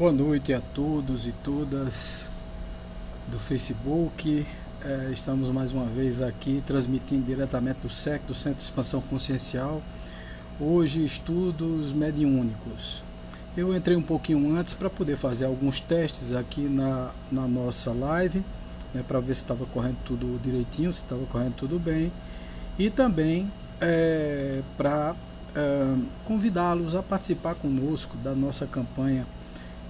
Boa noite a todos e todas do Facebook. Estamos mais uma vez aqui transmitindo diretamente do SEC, do Centro de Expansão Consciencial. Hoje, estudos mediúnicos. Eu entrei um pouquinho antes para poder fazer alguns testes aqui na nossa live, né, para ver se estava correndo tudo direitinho, se estava correndo tudo bem. E também para convidá-los a participar conosco da nossa campanha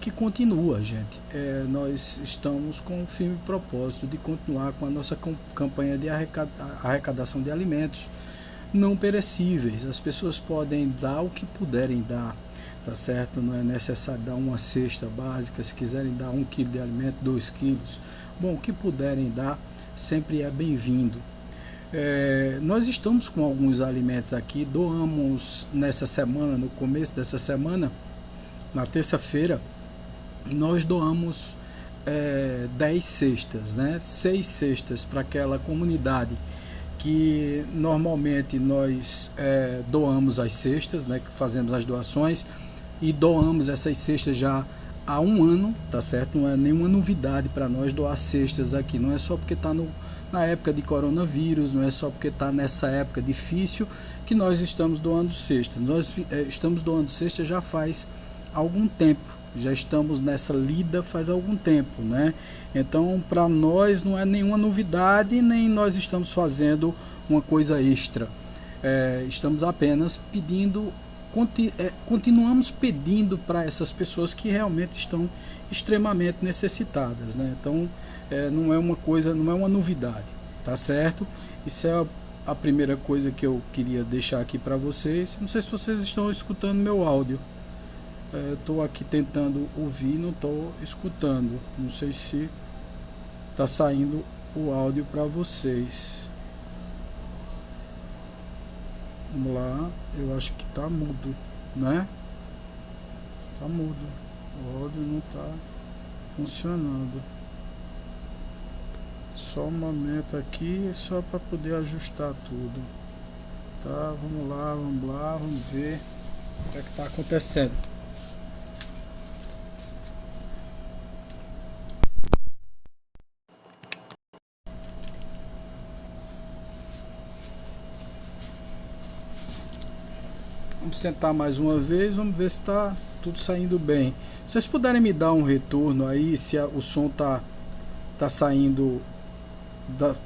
que continua, gente. Nós estamos com o firme propósito de continuar com a nossa campanha de arrecadação de alimentos não perecíveis. As pessoas podem dar o que puderem dar, tá certo? Não é necessário dar uma cesta básica. Se quiserem dar 1 quilo de alimento, 2 quilos, bom, o que puderem dar sempre é bem-vindo. Nós estamos com alguns alimentos aqui. Doamos nessa semana, no começo dessa semana, na terça-feira, nós doamos 10 cestas, né? 6 cestas para aquela comunidade que normalmente nós doamos as cestas, né? Que fazemos as doações e doamos essas cestas já há um ano, tá certo? Não é nenhuma novidade para nós doar cestas aqui, não é só porque está na época de coronavírus, não é só porque está nessa época difícil que nós estamos doando cestas. Nós estamos doando cestas já faz algum tempo. Já estamos nessa lida faz algum tempo, né? Então, para nós não é nenhuma novidade, nem nós estamos fazendo uma coisa extra. Estamos apenas pedindo, continuamos pedindo para essas pessoas que realmente estão extremamente necessitadas, né? Então, não é uma coisa, não é uma novidade, tá certo? Isso é a primeira coisa que eu queria deixar aqui para vocês. Não sei se vocês estão escutando meu áudio. Estou aqui tentando ouvir, não estou escutando. Não sei se está saindo o áudio para vocês. Vamos lá, eu acho que está mudo, né? Está mudo, o áudio não está funcionando. Só um momento aqui, só para poder ajustar tudo. Tá, vamos lá, vamos ver o que é que está acontecendo. Vamos tentar mais uma vez, vamos ver se está tudo saindo bem. Se vocês puderem me dar um retorno aí, se o som tá saindo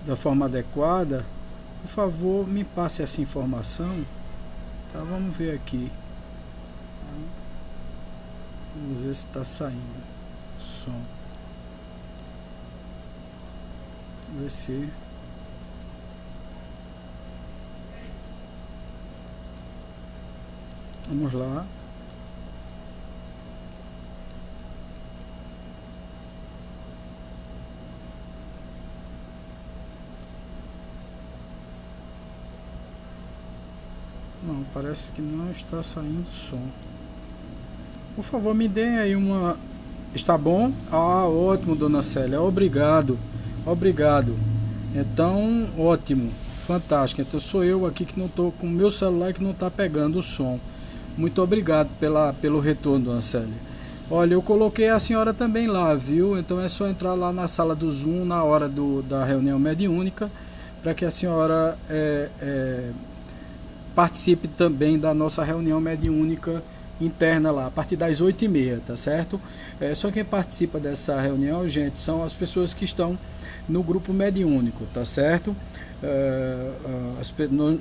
da forma adequada, por favor, me passe essa informação. Tá, vamos ver aqui. Vamos ver se está saindo o som. Vamos ver se... Vamos lá. Não, parece que não está saindo som. Por favor, me deem aí uma... Está bom? Ah, ótimo, dona Célia. Obrigado. Obrigado. Então, ótimo. Fantástico. Então sou eu aqui que não estou com o meu celular que não está pegando o som. Muito obrigado pelo retorno, dona Célia. Olha, eu coloquei a senhora também lá, viu? Então é só entrar lá na sala do Zoom na hora da reunião mediúnica, para que a senhora participe também da nossa reunião mediúnica interna lá, a partir das 8h30, tá certo? Só quem participa dessa reunião, gente, são as pessoas que estão no grupo mediúnico, tá certo?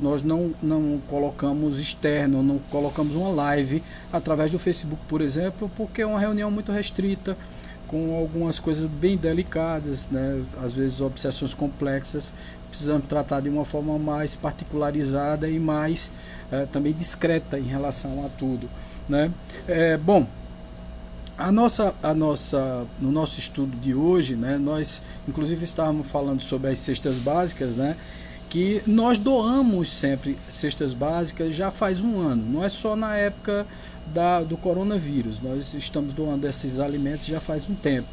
Nós não colocamos externo, não colocamos uma live através do Facebook, por exemplo, porque é uma reunião muito restrita, com algumas coisas bem delicadas, né? Às vezes obsessões complexas, precisamos tratar de uma forma mais particularizada e mais também discreta em relação a tudo, né? Bom, no nosso estudo de hoje, né, nós inclusive estávamos falando sobre as cestas básicas, né, que nós doamos sempre cestas básicas já faz um ano, não é só na época do coronavírus, nós estamos doando esses alimentos já faz um tempo.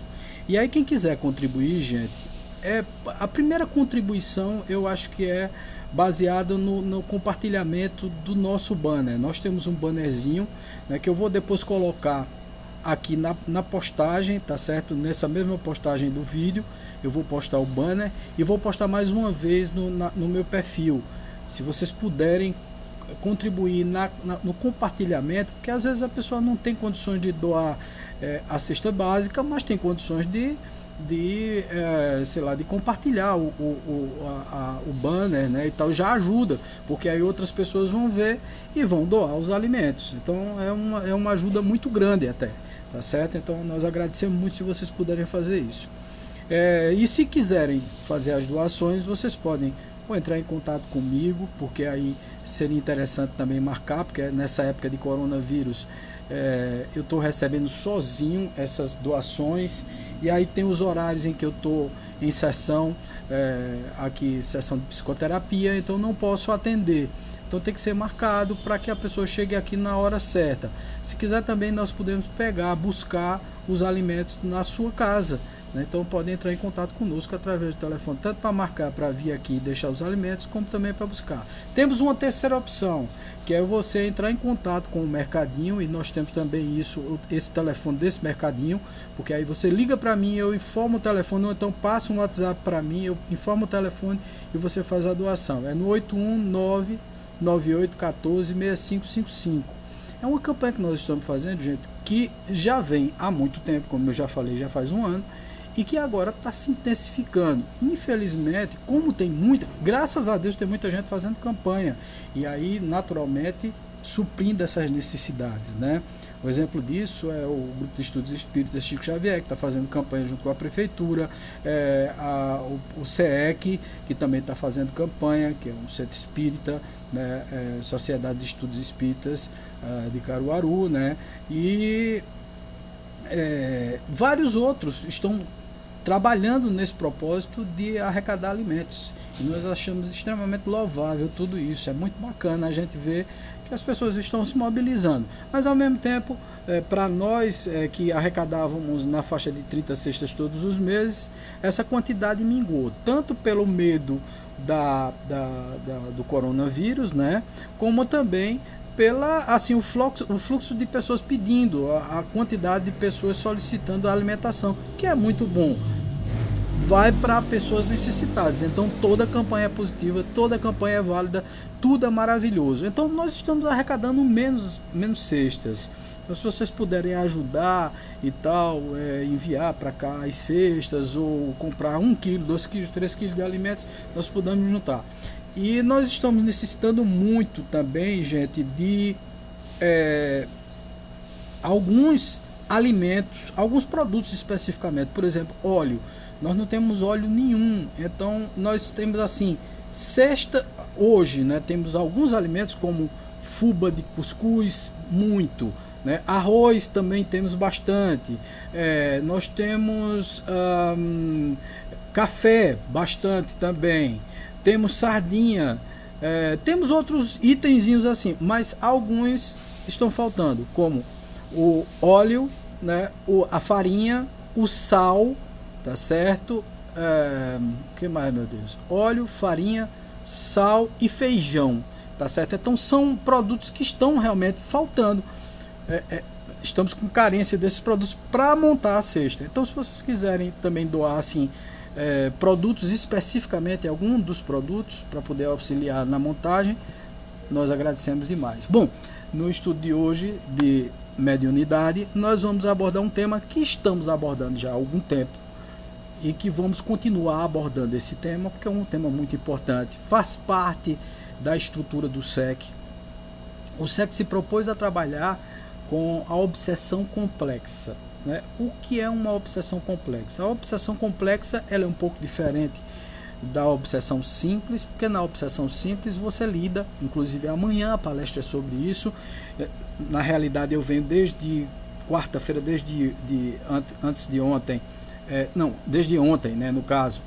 E aí quem quiser contribuir, gente, a primeira contribuição eu acho que é baseada no compartilhamento do nosso banner. Nós temos um bannerzinho, né, que eu vou depois colocar aqui na postagem, tá certo? Nessa mesma postagem do vídeo, eu vou postar o banner e vou postar mais uma vez no meu perfil. Se vocês puderem contribuir no compartilhamento, porque às vezes a pessoa não tem condições de doar a cesta básica, mas tem condições sei lá, de compartilhar o banner, né, e tal, já ajuda, porque aí outras pessoas vão ver e vão doar os alimentos. Então é uma ajuda muito grande até, tá certo? Então nós agradecemos muito se vocês puderem fazer isso. E se quiserem fazer as doações, vocês podem ou entrar em contato comigo, porque aí seria interessante também marcar, porque nessa época de coronavírus eu estou recebendo sozinho essas doações, e aí tem os horários em que eu estou em sessão, aqui sessão de psicoterapia, então não posso atender. Então tem que ser marcado para que a pessoa chegue aqui na hora certa. Se quiser também nós podemos buscar os alimentos na sua casa, né? Então podem entrar em contato conosco através do telefone, tanto para marcar para vir aqui e deixar os alimentos, como também para buscar. Temos uma terceira opção, que é você entrar em contato com o mercadinho, e nós temos também esse telefone desse mercadinho, porque aí você liga para mim, eu informo o telefone, ou então passa um WhatsApp para mim, eu informo o telefone e você faz a doação. É no 819-9814-6555. É uma campanha que nós estamos fazendo, gente, que já vem há muito tempo, como eu já falei, já faz um ano, e que agora está se intensificando. Infelizmente, graças a Deus tem muita gente fazendo campanha, e aí naturalmente suprindo essas necessidades, né? O exemplo disso é o Grupo de Estudos Espíritas Chico Xavier, que está fazendo campanha junto com a Prefeitura, o CEEC, que também está fazendo campanha, que é um centro espírita, né? Sociedade de Estudos Espíritas de Caruaru, né? E vários outros estão trabalhando nesse propósito de arrecadar alimentos, e nós achamos extremamente louvável tudo isso. É muito bacana a gente ver que as pessoas estão se mobilizando, mas ao mesmo tempo, para nós que arrecadávamos na faixa de 30 cestas todos os meses, essa quantidade minguou, tanto pelo medo do coronavírus, né, como também o fluxo de pessoas pedindo, a quantidade de pessoas solicitando a alimentação, que é muito bom, vai para pessoas necessitadas. Então toda campanha é positiva, toda campanha é válida, tudo é maravilhoso. Então nós estamos arrecadando menos cestas. Então, se vocês puderem ajudar e tal, enviar para cá as cestas, ou comprar 1 quilo, 2 quilos, 3 quilos de alimentos, nós podemos juntar. E nós estamos necessitando muito também, gente, de alguns alimentos, alguns produtos especificamente. Por exemplo, óleo. Nós não temos óleo nenhum. Então nós temos assim, cesta hoje, né? Temos alguns alimentos como fubá de cuscuz, muito, né? Arroz também temos bastante. Nós temos café, bastante também. Temos sardinha, temos outros itenzinhos assim, mas alguns estão faltando, como o óleo, né, a farinha, o sal, tá certo? O que mais, meu Deus? Óleo, farinha, sal e feijão, tá certo? Então são produtos que estão realmente faltando. Estamos com carência desses produtos para montar a cesta. Então, se vocês quiserem também doar assim, produtos especificamente, algum dos produtos, para poder auxiliar na montagem, nós agradecemos demais. Bom, no estudo de hoje de mediunidade, nós vamos abordar um tema que estamos abordando já há algum tempo, e que vamos continuar abordando esse tema, porque é um tema muito importante, faz parte da estrutura do SEC. O SEC se propôs a trabalhar com a obsessão complexa, né? O que é uma obsessão complexa? A obsessão complexa, ela é um pouco diferente da obsessão simples, porque na obsessão simples você lida, inclusive amanhã a palestra é sobre isso. Na realidade eu venho desde quarta-feira, antes de ontem, desde ontem, né, no caso,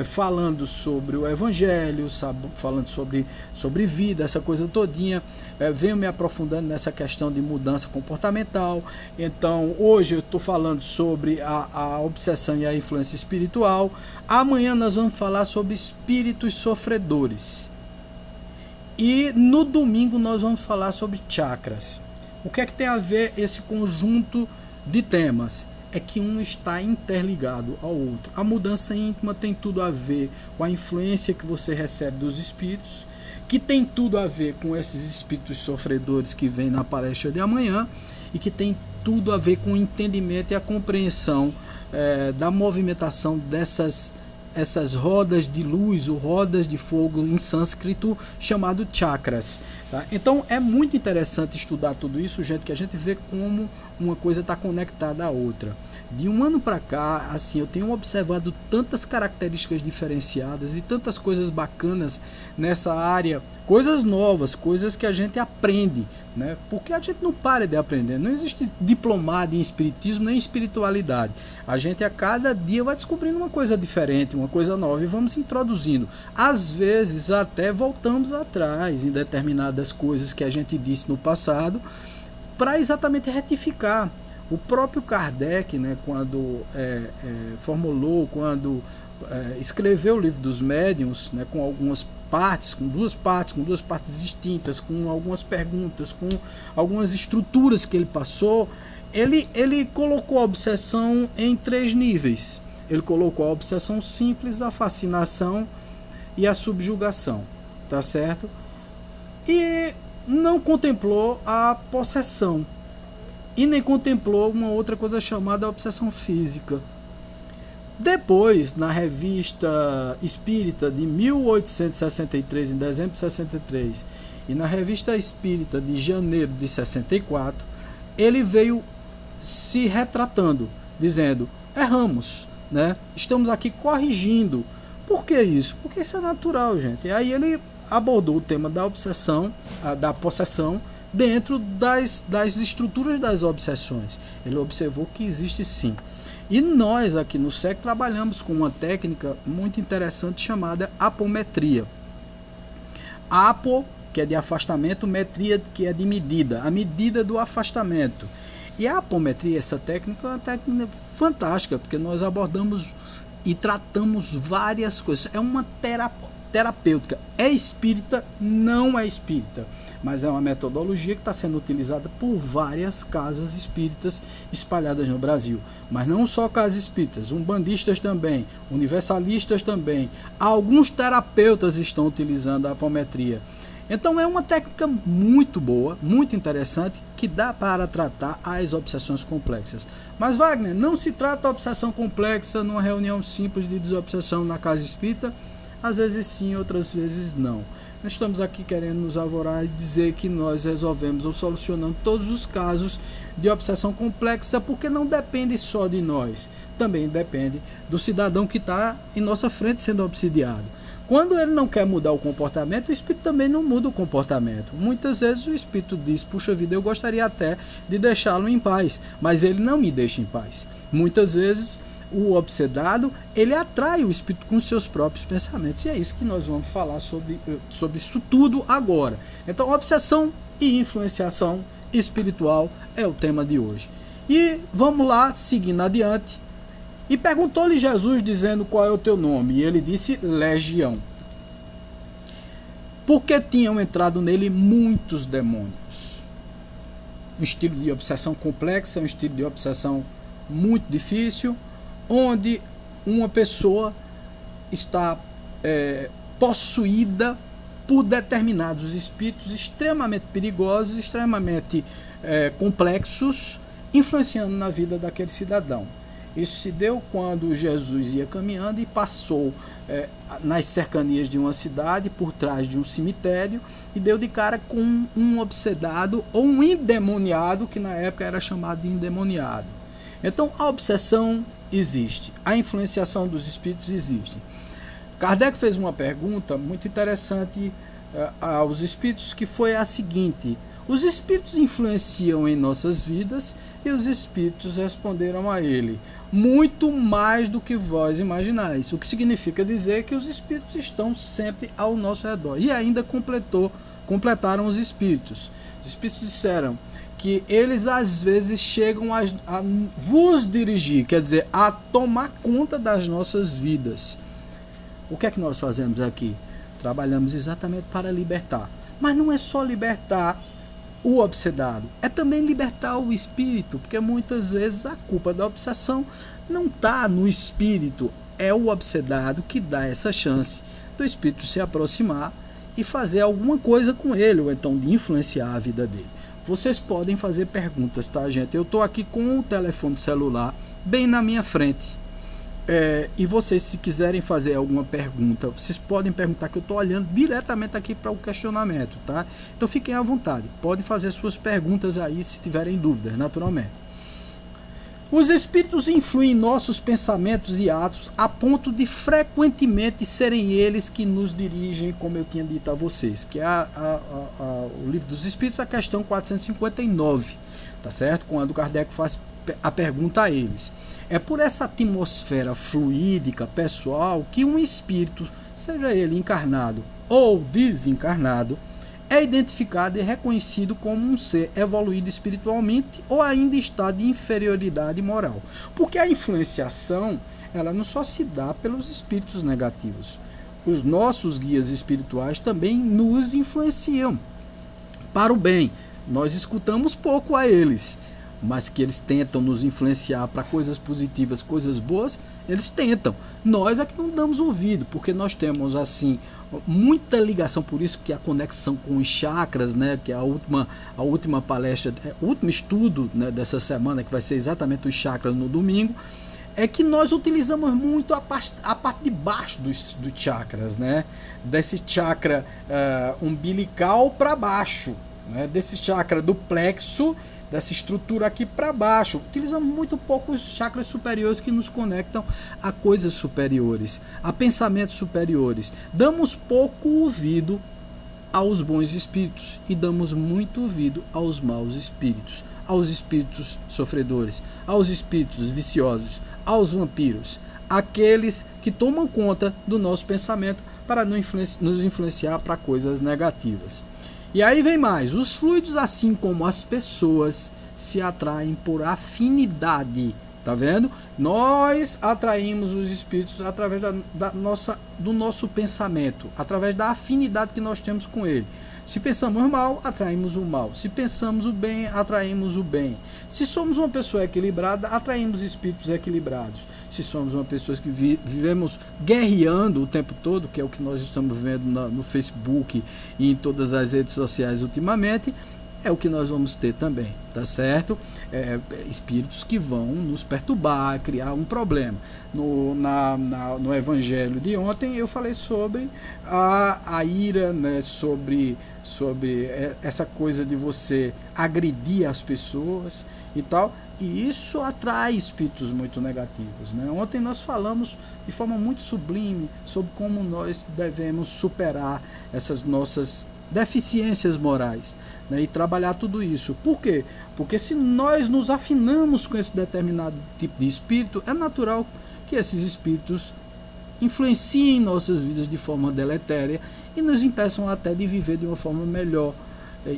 falando sobre o Evangelho, falando sobre vida, essa coisa todinha, venho me aprofundando nessa questão de mudança comportamental. Então hoje eu estou falando sobre a obsessão e a influência espiritual. Amanhã nós vamos falar sobre espíritos sofredores, e no domingo nós vamos falar sobre chakras. O que é que tem a ver esse conjunto de temas, é que um está interligado ao outro. A mudança íntima tem tudo a ver com a influência que você recebe dos espíritos, que tem tudo a ver com esses espíritos sofredores que vêm na palestra de amanhã, e que tem tudo a ver com o entendimento e a compreensão da movimentação essas rodas de luz ou rodas de fogo em sânscrito chamado chakras. Tá? Então é muito interessante estudar tudo isso, gente, que a gente vê como uma coisa está conectada à outra. De um ano para cá, assim, eu tenho observado tantas características diferenciadas e tantas coisas bacanas nessa área, coisas novas, coisas que a gente aprende, né? Porque a gente não para de aprender, não existe diplomado em espiritismo nem em espiritualidade. A gente a cada dia vai descobrindo uma coisa diferente, uma coisa nova e vamos introduzindo. Às vezes até voltamos atrás em determinadas coisas que a gente disse no passado para exatamente retificar. O próprio Kardec, né, quando formulou, quando escreveu o livro dos médiuns, né, com algumas partes, com duas partes distintas, com algumas perguntas, com algumas estruturas que ele passou, ele colocou a obsessão em 3 níveis. Ele colocou a obsessão simples, a fascinação e a subjugação, tá certo? E não contemplou a possessão. E nem contemplou uma outra coisa chamada obsessão física. Depois, na Revista Espírita de 1863, em dezembro de 63, e na Revista Espírita de janeiro de 64, ele veio se retratando, dizendo: erramos, né? Estamos aqui corrigindo. Por que isso? Porque isso é natural, gente. E aí ele abordou o tema da obsessão, da possessão, dentro das estruturas das obsessões. Ele observou que existe sim. E nós aqui no SEC trabalhamos com uma técnica muito interessante chamada apometria. Apo, que é de afastamento, metria, que é de medida, a medida do afastamento. E a apometria, essa técnica, é uma técnica fantástica, porque nós abordamos e tratamos várias coisas. É uma terapêutica. É espírita? Não é espírita, mas é uma metodologia que está sendo utilizada por várias casas espíritas espalhadas no Brasil. Mas não só casas espíritas, umbandistas também, universalistas também. Alguns terapeutas estão utilizando a apometria. Então é uma técnica muito boa, muito interessante, que dá para tratar as obsessões complexas. Mas, Wagner, não se trata a obsessão complexa numa reunião simples de desobsessão na casa espírita? Às vezes sim, outras vezes não. Nós estamos aqui querendo nos alvorar e dizer que nós resolvemos ou solucionamos todos os casos de obsessão complexa, porque não depende só de nós, também depende do cidadão que está em nossa frente sendo obsidiado. Quando ele não quer mudar o comportamento, o espírito também não muda o comportamento. Muitas vezes o espírito diz: puxa vida, eu gostaria até de deixá-lo em paz, mas ele não me deixa em paz. Muitas vezes o obsedado, ele atrai o espírito com seus próprios pensamentos. E é isso que nós vamos falar sobre isso tudo agora. Então, obsessão e influenciação espiritual é o tema de hoje. E vamos lá, seguindo adiante. E perguntou-lhe Jesus, dizendo: qual é o teu nome? E ele disse: Legião. Porque tinham entrado nele muitos demônios. Um estilo de obsessão complexa, um estilo de obsessão muito difícil, onde uma pessoa está possuída por determinados espíritos extremamente perigosos, extremamente complexos, influenciando na vida daquele cidadão. Isso se deu quando Jesus ia caminhando e passou nas cercanias de uma cidade, por trás de um cemitério, e deu de cara com um obsedado ou um endemoniado, que na época era chamado de endemoniado. Então a obsessão existe, a influenciação dos espíritos existe. Kardec fez uma pergunta muito interessante aos espíritos, que foi a seguinte: os espíritos influenciam em nossas vidas? E os espíritos responderam a ele: muito mais do que vós imaginais. O que significa dizer que os espíritos estão sempre ao nosso redor. E ainda completaram os espíritos. Os espíritos disseram que eles às vezes chegam a vos dirigir, quer dizer, a tomar conta das nossas vidas. O que é que nós fazemos aqui? Trabalhamos exatamente para libertar. Mas não é só libertar o obsedado, é também libertar o espírito, porque muitas vezes a culpa da obsessão não está no espírito, é o obsedado que dá essa chance do espírito se aproximar e fazer alguma coisa com ele, ou então de influenciar a vida dele. Vocês podem fazer perguntas, tá, gente? Eu estou aqui com o telefone celular bem na minha frente. E vocês, se quiserem fazer alguma pergunta, vocês podem perguntar, que eu estou olhando diretamente aqui para o questionamento, tá? Então fiquem à vontade, podem fazer suas perguntas aí se tiverem dúvidas, naturalmente. Os espíritos influem em nossos pensamentos e atos a ponto de frequentemente serem eles que nos dirigem, como eu tinha dito a vocês, que é o Livro dos Espíritos, a questão 459, tá certo? Quando Kardec faz a pergunta a eles. É por essa atmosfera fluídica pessoal que um espírito, seja ele encarnado ou desencarnado, é identificado e reconhecido como um ser evoluído espiritualmente ou ainda em estado de inferioridade moral. Porque a influenciação, ela não só se dá pelos espíritos negativos. Os nossos guias espirituais também nos influenciam para o bem. Nós escutamos pouco a eles, mas que eles tentam nos influenciar para coisas positivas, coisas boas, eles tentam. Nós é que não damos ouvido, porque nós temos assim muita ligação, por isso que a conexão com os chakras, né, que é a última palestra, o último estudo, né, dessa semana, que vai ser exatamente os chakras no domingo, é que nós utilizamos muito a parte de baixo dos chakras, né, desse chakra umbilical para baixo, né, desse chakra do plexo, dessa estrutura aqui para baixo. Utilizamos muito pouco os chakras superiores, que nos conectam a coisas superiores, a pensamentos superiores. Damos pouco ouvido aos bons espíritos e damos muito ouvido aos maus espíritos, aos espíritos sofredores, aos espíritos viciosos, aos vampiros, aqueles que tomam conta do nosso pensamento para nos influenciar para coisas negativas. E aí vem mais, os fluidos, assim como as pessoas, se atraem por afinidade, tá vendo? Nós atraímos os espíritos através do nosso pensamento, através da afinidade que nós temos com ele. Se pensamos mal, atraímos o mal. Se pensamos o bem, atraímos o bem. Se somos uma pessoa equilibrada, atraímos espíritos equilibrados. Se somos uma pessoa que vivemos guerreando o tempo todo, que é o que nós estamos vendo no Facebook e em todas as redes sociais ultimamente, é o que nós vamos ter também, tá certo? Espíritos que vão nos perturbar, criar um problema. No evangelho de ontem eu falei sobre a ira, né, sobre essa coisa de você agredir as pessoas e tal, e isso atrai espíritos muito negativos, né? Ontem nós falamos de forma muito sublime sobre como nós devemos superar essas nossas deficiências morais, né, e trabalhar tudo isso. Por quê? Porque se nós nos afinamos com esse determinado tipo de espírito, é natural que esses espíritos influenciem nossas vidas de forma deletéria e nos impeçam até de viver de uma forma melhor,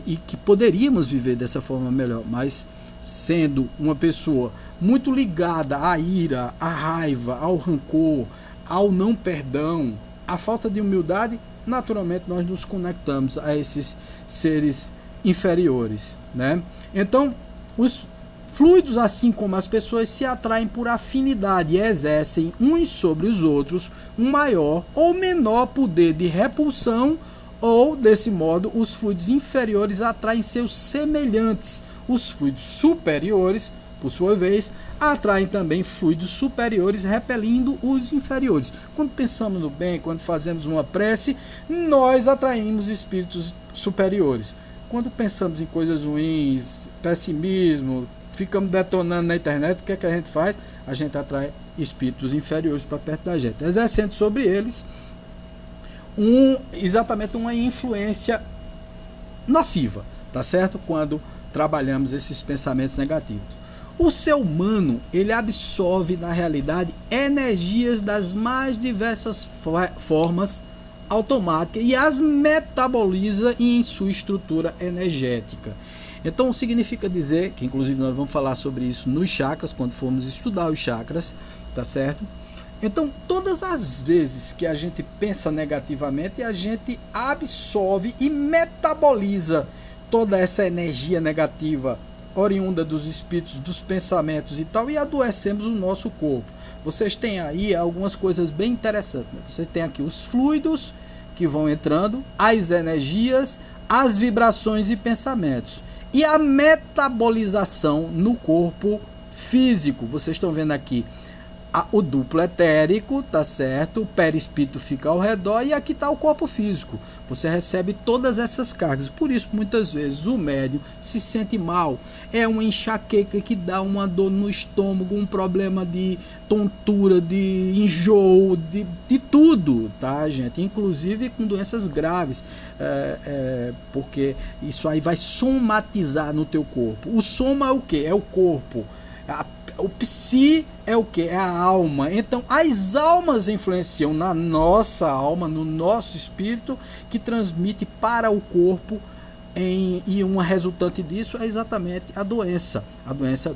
e que poderíamos viver dessa forma melhor, mas sendo uma pessoa muito ligada à ira, à raiva, ao rancor, ao não perdão, à falta de humildade, naturalmente nós nos conectamos a esses seres inferiores, né? Então, os fluidos, assim como as pessoas, se atraem por afinidade e exercem uns sobre os outros um maior ou menor poder de repulsão, ou, desse modo, os fluidos inferiores atraem seus semelhantes. Os fluidos superiores, por sua vez, atraem também fluidos superiores, repelindo os inferiores. Quando pensamos no bem, quando fazemos uma prece, nós atraímos espíritos superiores. Quando pensamos em coisas ruins, pessimismo, ficamos detonando na internet, o que é que a gente faz? A gente atrai espíritos inferiores para perto da gente, exercendo sobre eles exatamente uma influência nociva, tá certo? Quando trabalhamos esses pensamentos negativos. O ser humano, ele absorve na realidade energias das mais diversas formas automáticas e as metaboliza em sua estrutura energética. Então significa dizer que, inclusive, nós vamos falar sobre isso nos chakras, quando formos estudar os chakras, tá certo? Então, todas as vezes que a gente pensa negativamente, a gente absorve e metaboliza toda essa energia negativa oriunda dos espíritos, dos pensamentos e tal, e adoecemos o nosso corpo. Vocês têm aí algumas coisas bem interessantes, né? Você tem aqui os fluidos que vão entrando, as energias, as vibrações e pensamentos, e a metabolização no corpo físico. Vocês estão vendo aqui o duplo etérico, tá certo? O perispírito fica ao redor e aqui está o corpo físico. Você recebe todas essas cargas. Por isso, muitas vezes, o médium se sente mal. É uma enxaqueca que dá uma dor no estômago, um problema de tontura, de enjoo, de tudo, tá, gente? Inclusive com doenças graves, porque isso aí vai somatizar no teu corpo. O soma é o quê? É o corpo. O psi é o que? É a alma. Então as almas influenciam na nossa alma, no nosso espírito, que transmite para o corpo, e uma resultante disso é exatamente a doença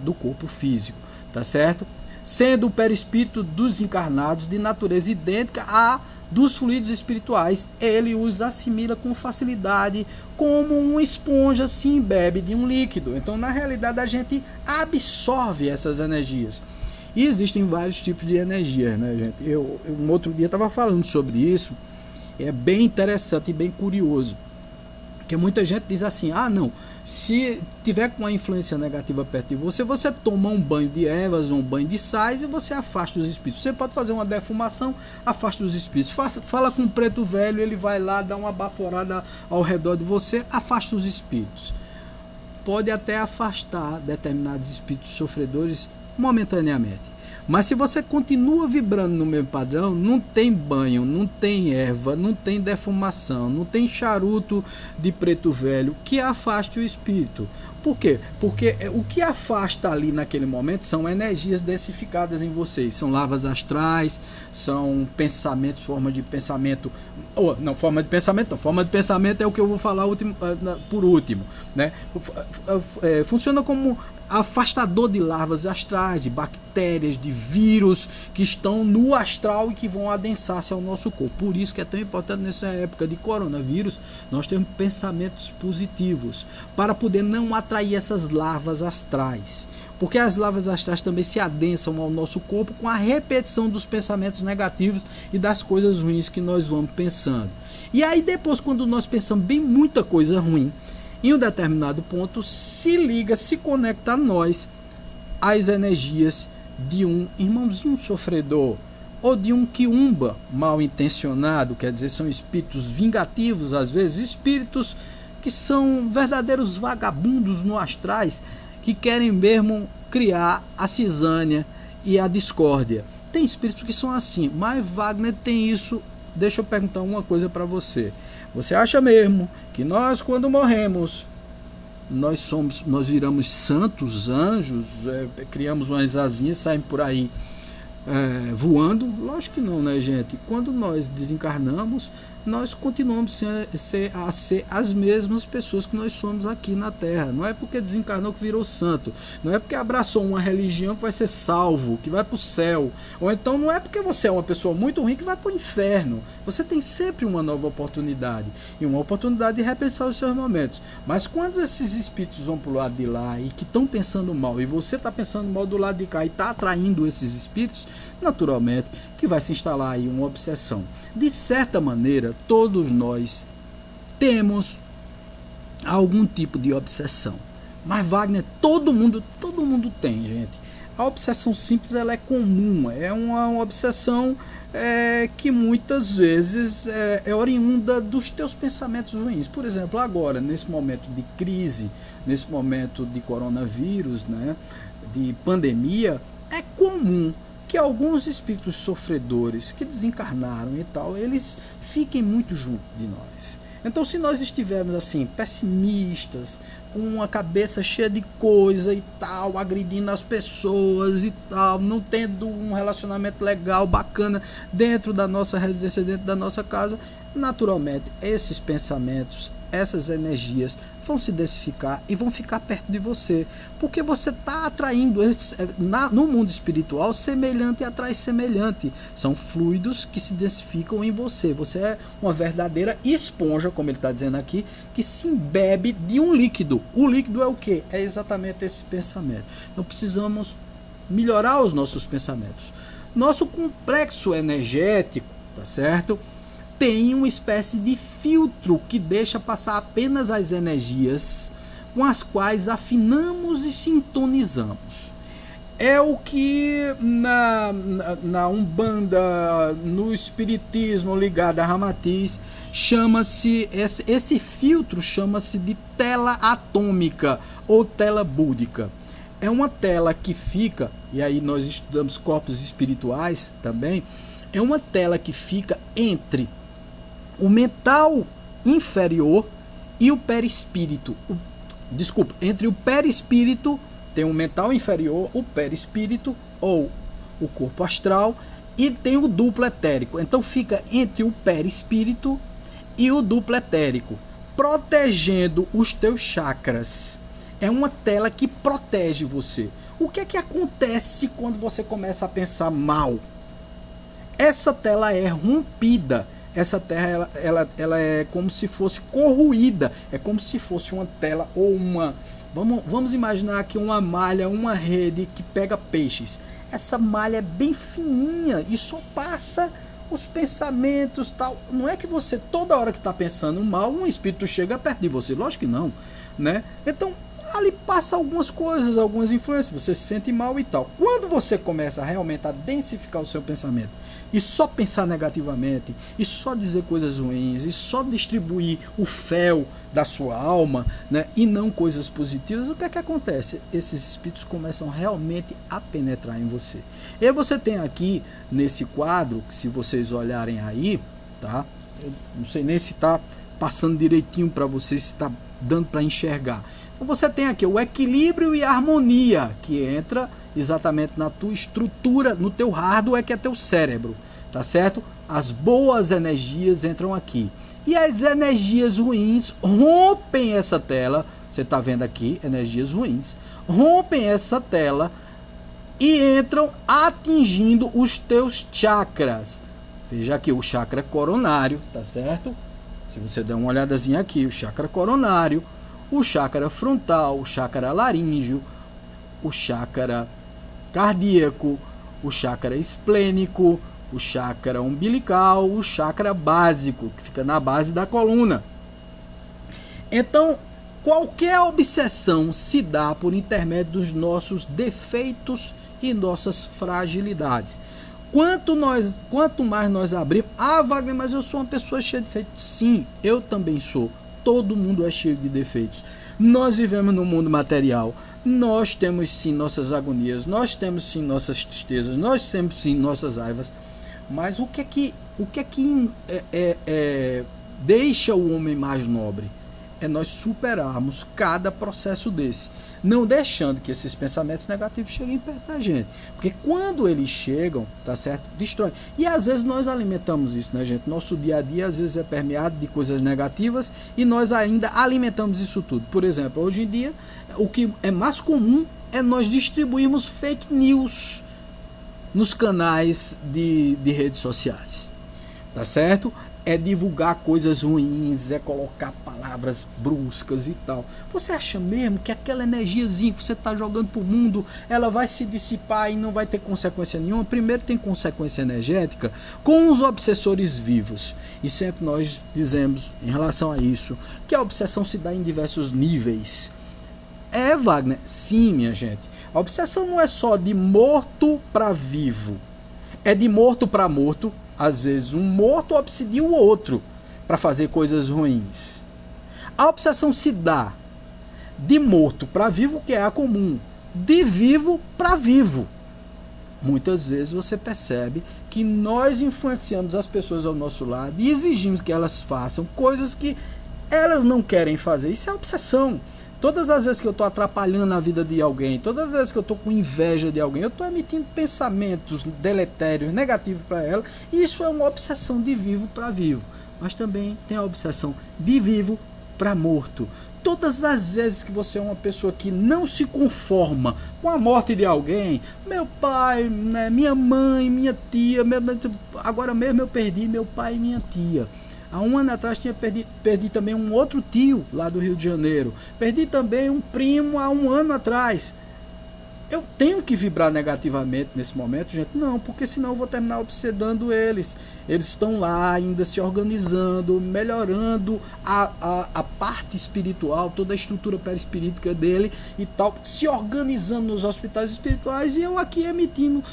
do corpo físico, tá certo? Sendo o perispírito dos encarnados de natureza idêntica a dos fluidos espirituais, ele os assimila com facilidade, como uma esponja se embebe de um líquido. Então, na realidade, a gente absorve essas energias. E existem vários tipos de energia, né, gente? Um outro dia estava falando sobre isso, é bem interessante e bem curioso. Porque muita gente diz assim, não, se tiver com uma influência negativa perto de você, você toma um banho de ervas, um banho de sais e você afasta os espíritos. Você pode fazer uma defumação, afasta os espíritos. Fala com o preto velho, ele vai lá, dá uma baforada ao redor de você, afasta os espíritos. Pode até afastar determinados espíritos sofredores momentaneamente. Mas se você continua vibrando no mesmo padrão, não tem banho, não tem erva, não tem defumação, não tem charuto de preto velho que afaste o espírito. Por quê? Porque o que afasta ali naquele momento são energias densificadas em vocês. São lavas astrais, são pensamentos, forma de pensamento. Forma de pensamento não. Forma de pensamento é o que eu vou falar por último, né? Funciona como afastador de larvas astrais, de bactérias, de vírus que estão no astral e que vão adensar-se ao nosso corpo. Por isso que é tão importante nessa época de coronavírus nós termos pensamentos positivos, para poder não atrair essas larvas astrais. Porque as larvas astrais também se adensam ao nosso corpo com a repetição dos pensamentos negativos e das coisas ruins que nós vamos pensando. E aí depois, quando nós pensamos bem muita coisa ruim, em um determinado ponto se liga, se conecta a nós as energias de um irmãozinho sofredor ou de um quiumba mal intencionado, quer dizer, são espíritos vingativos, às vezes espíritos que são verdadeiros vagabundos no astrais, que querem mesmo criar a cisânia e a discórdia. Tem espíritos que são assim, mas Wagner tem isso. Deixa eu perguntar uma coisa para você. Você acha mesmo que nós, quando morremos, nós viramos santos, anjos, criamos umas asinhas, saímos por aí voando? Lógico que não, né, gente? Quando nós desencarnamos, nós continuamos a ser as mesmas pessoas que nós somos aqui na Terra. Não é porque desencarnou que virou santo, não é porque abraçou uma religião que vai ser salvo, que vai para o céu, ou então não é porque você é uma pessoa muito ruim que vai para o inferno. Você tem sempre uma nova oportunidade, e uma oportunidade de repensar os seus momentos. Mas quando esses espíritos vão para o lado de lá e que estão pensando mal, e você está pensando mal do lado de cá e está atraindo esses espíritos, naturalmente que vai se instalar aí uma obsessão. De certa maneira, todos nós temos algum tipo de obsessão. Mas Wagner, todo mundo tem, gente. A obsessão simples, ela é comum, é uma obsessão que muitas vezes é oriunda dos teus pensamentos ruins. Por exemplo, agora, nesse momento de crise, nesse momento de coronavírus, né, de pandemia, é comum que alguns espíritos sofredores que desencarnaram e tal, eles fiquem muito junto de nós. Então, se nós estivermos assim, pessimistas, com uma cabeça cheia de coisa e tal, agredindo as pessoas e tal, não tendo um relacionamento legal, bacana, dentro da nossa residência, dentro da nossa casa, naturalmente, esses pensamentos, essas energias vão se densificar e vão ficar perto de você, porque você está atraindo no mundo espiritual, semelhante atrai semelhante, são fluidos que se densificam em você. Você é uma verdadeira esponja, como ele está dizendo aqui, que se embebe de um líquido. O líquido é o que? É exatamente esse pensamento. Então precisamos melhorar os nossos pensamentos. Nosso complexo energético, tá certo? Tem uma espécie de filtro que deixa passar apenas as energias com as quais afinamos e sintonizamos. É o que na Umbanda, no Espiritismo ligado a Ramatiz, chama-se, esse filtro chama-se de tela atômica ou tela búdica. É uma tela que fica, e aí nós estudamos corpos espirituais também, é uma tela que fica entre o mental inferior e o perispírito. Entre o perispírito, tem o mental inferior, o perispírito ou o corpo astral, e tem o duplo etérico. Então fica entre o perispírito e o duplo etérico, protegendo os teus chakras. É uma tela que protege você. O que é que acontece quando você começa a pensar mal? Essa tela é rompida. Essa terra ela é como se fosse corroída, é como se fosse uma tela ou uma... Vamos imaginar aqui uma malha, uma rede que pega peixes. Essa malha é bem fininha e só passa os pensamentos, tal. Não é que você, toda hora que está pensando mal, um espírito chega perto de você, lógico que não, né? Então, ali passa algumas coisas, algumas influências, você se sente mal e tal. Quando você começa realmente a densificar o seu pensamento e só pensar negativamente, e só dizer coisas ruins, e só distribuir o fel da sua alma, né, e não coisas positivas, o que é que acontece? Esses espíritos começam realmente a penetrar em você. E aí você tem aqui, nesse quadro, que se vocês olharem aí, tá? Eu não sei nem se está passando direitinho para vocês, se está dando para enxergar. Então você tem aqui o equilíbrio e a harmonia, que entra exatamente na tua estrutura, no teu hardware, que é teu cérebro, tá certo? As boas energias entram aqui. E as energias ruins rompem essa tela, você está vendo aqui, energias ruins, rompem essa tela e entram atingindo os teus chakras. Veja aqui o chakra coronário, tá certo? Se você der uma olhadazinha aqui, o chakra coronário, o chakra frontal, o chakra laríngeo, o chakra cardíaco, o chakra esplênico, o chakra umbilical, o chakra básico, que fica na base da coluna. Então, qualquer obsessão se dá por intermédio dos nossos defeitos e nossas fragilidades. Quanto mais nós abrimos... Ah, Wagner, mas eu sou uma pessoa cheia de defeitos. Sim, eu também sou. Todo mundo é cheio de defeitos. Nós vivemos no mundo material. Nós temos sim nossas agonias. Nós temos sim nossas tristezas. Nós temos sim nossas raivas. Mas o que é que deixa o homem mais nobre? É nós superarmos cada processo desse, não deixando que esses pensamentos negativos cheguem perto da gente, porque quando eles chegam, tá certo, destrói. E às vezes nós alimentamos isso, né, gente? Nosso dia a dia às vezes é permeado de coisas negativas e nós ainda alimentamos isso tudo. Por exemplo, hoje em dia, o que é mais comum é nós distribuirmos fake news nos canais de redes sociais, tá certo? É divulgar coisas ruins, é colocar palavras bruscas e tal. Você acha mesmo que aquela energiazinha que você está jogando para o mundo, ela vai se dissipar e não vai ter consequência nenhuma? Primeiro tem consequência energética com os obsessores vivos. E sempre nós dizemos em relação a isso, que a obsessão se dá em diversos níveis. É, Wagner? Sim, minha gente. A obsessão não é só de morto para vivo. É de morto para morto. Às vezes um morto obsedia o outro para fazer coisas ruins. A obsessão se dá de morto para vivo, que é a comum, de vivo para vivo. Muitas vezes você percebe que nós influenciamos as pessoas ao nosso lado e exigimos que elas façam coisas que elas não querem fazer. Isso é obsessão. Todas as vezes que eu estou atrapalhando a vida de alguém, todas as vezes que eu estou com inveja de alguém, eu estou emitindo pensamentos deletérios, negativos para ela. E isso é uma obsessão de vivo para vivo. Mas também tem a obsessão de vivo para morto. Todas as vezes que você é uma pessoa que não se conforma com a morte de alguém, meu pai, né, minha mãe, minha tia, agora mesmo eu perdi meu pai e minha tia. Há um ano atrás perdi também um outro tio lá do Rio de Janeiro. Perdi também um primo há um ano atrás. Eu tenho que vibrar negativamente nesse momento, gente? Não, porque senão eu vou terminar obsedando eles. Eles estão lá ainda se organizando, melhorando a parte espiritual, toda a estrutura perispirítica dele e tal, se organizando nos hospitais espirituais, e eu aqui emitindo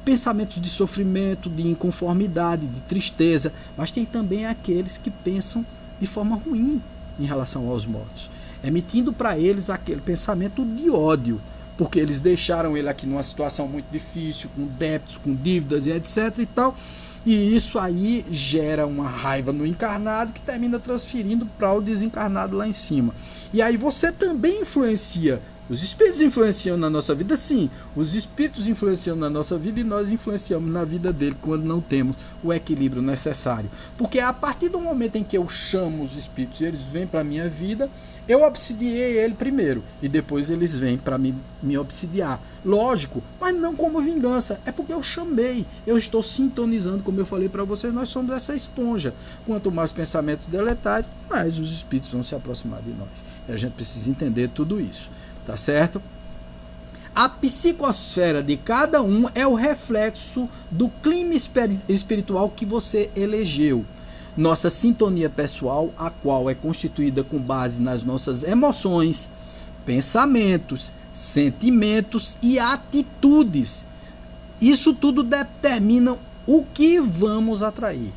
pensamentos de sofrimento, de inconformidade, de tristeza. Mas tem também aqueles que pensam de forma ruim em relação aos mortos, emitindo para eles aquele pensamento de ódio, porque eles deixaram ele aqui numa situação muito difícil, com débitos, com dívidas e etc e tal, e isso aí gera uma raiva no encarnado que termina transferindo para o desencarnado lá em cima. E aí você também influencia. Os espíritos influenciam na nossa vida, sim. Os espíritos influenciam na nossa vida e nós influenciamos na vida dele quando não temos o equilíbrio necessário. Porque a partir do momento em que eu chamo os espíritos e eles vêm para a minha vida, eu obsidiei ele primeiro e depois eles vêm para me obsidiar. Lógico, mas não como vingança. É porque eu chamei, eu estou sintonizando, como eu falei para vocês, nós somos essa esponja. Quanto mais pensamentos deletários, mais os espíritos vão se aproximar de nós. E a gente precisa entender tudo isso. Tá certo? A psicosfera de cada um é o reflexo do clima espiritual que você elegeu. Nossa sintonia pessoal, a qual é constituída com base nas nossas emoções, pensamentos, sentimentos e atitudes. Isso tudo determina o que vamos atrair.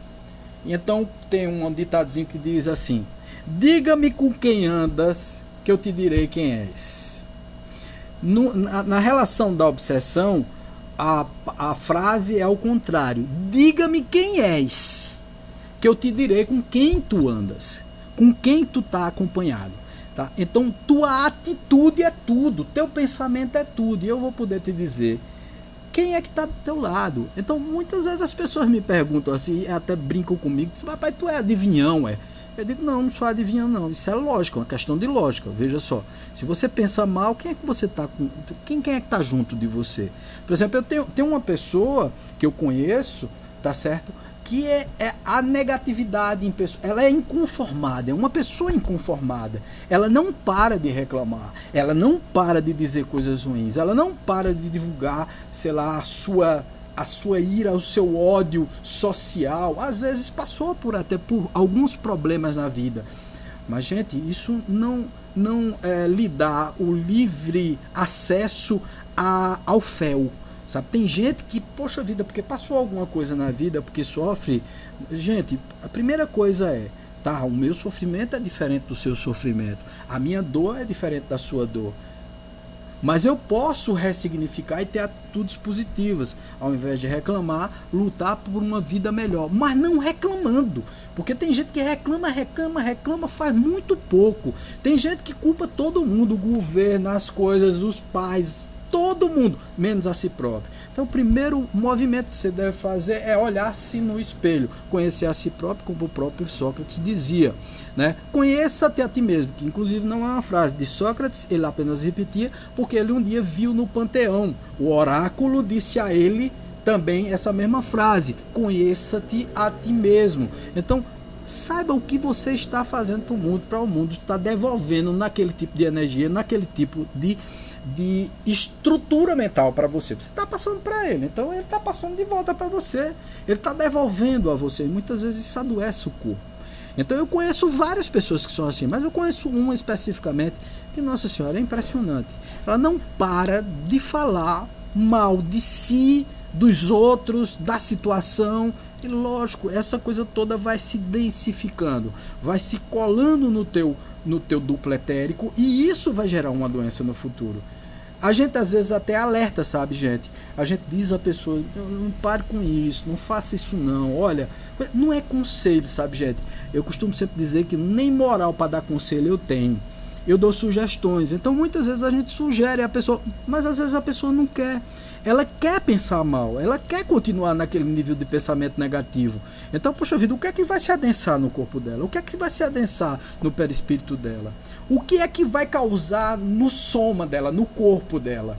Então tem um ditadozinho que diz assim: diga-me com quem andas, que eu te direi quem és. Na relação da obsessão, a frase é ao contrário. Diga-me quem és, que eu te direi com quem tu andas, com quem tu está acompanhado. Tá? Então, tua atitude é tudo, teu pensamento é tudo. E eu vou poder te dizer quem é que está do teu lado. Então, muitas vezes as pessoas me perguntam assim, até brincam comigo, dizem: papai, tu é adivinhão, é? Eu digo: não sou adivinhão não, isso é lógica, uma questão de lógica. Veja só, se você pensa mal, quem é que você está com? Quem é que está junto de você? Por exemplo, eu tenho uma pessoa que eu conheço, tá certo? Que é a negatividade em pessoa. Ela é inconformada, é uma pessoa inconformada. Ela não para de reclamar, ela não para de dizer coisas ruins, ela não para de divulgar, sei lá, a sua ira, o seu ódio social. Às vezes passou até por alguns problemas na vida. Mas, gente, isso não lhe dá o livre acesso ao fel. Sabe? Tem gente que, poxa vida, porque passou alguma coisa na vida, porque sofre. Gente, a primeira coisa é, tá, o meu sofrimento é diferente do seu sofrimento. A minha dor é diferente da sua dor. Mas eu posso ressignificar e ter atitudes positivas. Ao invés de reclamar, lutar por uma vida melhor. Mas não reclamando. Porque tem gente que reclama, faz muito pouco. Tem gente que culpa todo mundo, o governo, as coisas, os pais, todo mundo, menos a si próprio. Então o primeiro movimento que você deve fazer é olhar-se no espelho, conhecer a si próprio, como o próprio Sócrates dizia, né? Conheça-te a ti mesmo, que inclusive não é uma frase de Sócrates, ele apenas repetia, porque ele um dia viu no Panteão, o oráculo disse a ele também essa mesma frase: conheça-te a ti mesmo. Então saiba o que você está fazendo para o mundo está devolvendo naquele tipo de energia, naquele tipo de estrutura mental para você. Você está passando para ele, então ele está passando de volta para você. Ele está devolvendo a você. E muitas vezes isso adoece o corpo. Então eu conheço várias pessoas que são assim, mas eu conheço uma especificamente que, nossa senhora, é impressionante. Ela não para de falar mal de si, dos outros, da situação. E lógico, essa coisa toda vai se densificando, vai se colando no teu duplo etérico, e isso vai gerar uma doença no futuro. A gente às vezes até alerta, sabe, gente? A gente diz à pessoa: não pare com isso, não faça isso não. Olha, não é conselho, sabe, gente? Eu costumo sempre dizer que nem moral para dar conselho eu tenho. eu dou sugestões. Então muitas vezes a gente sugere a pessoa, mas às vezes a pessoa não quer. Ela quer pensar mal, ela quer continuar naquele nível de pensamento negativo. Então, poxa vida, o que é que vai se adensar no corpo dela? O que é que vai se adensar no perispírito dela? O que é que vai causar no soma dela, no corpo dela?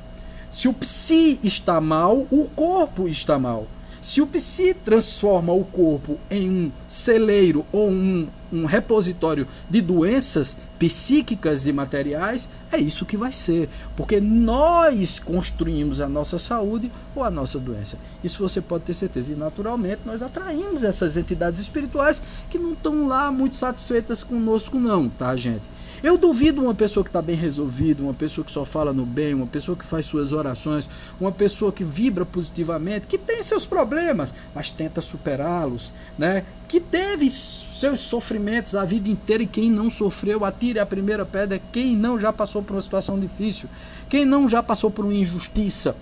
Se o psi está mal, o corpo está mal. Se o psi transforma o corpo em um celeiro ou um repositório de doenças psíquicas e materiais, é isso que vai ser. Porque nós construímos a nossa saúde ou a nossa doença. Isso você pode ter certeza. E naturalmente nós atraímos essas entidades espirituais que não estão lá muito satisfeitas conosco não, tá, gente? Eu duvido uma pessoa que está bem resolvida, uma pessoa que só fala no bem, uma pessoa que faz suas orações, uma pessoa que vibra positivamente, que tem seus problemas, mas tenta superá-los, né? Que teve seus sofrimentos a vida inteira, e quem não sofreu, atire a primeira pedra. Quem não já passou por uma situação difícil, quem não já passou por uma injustiça,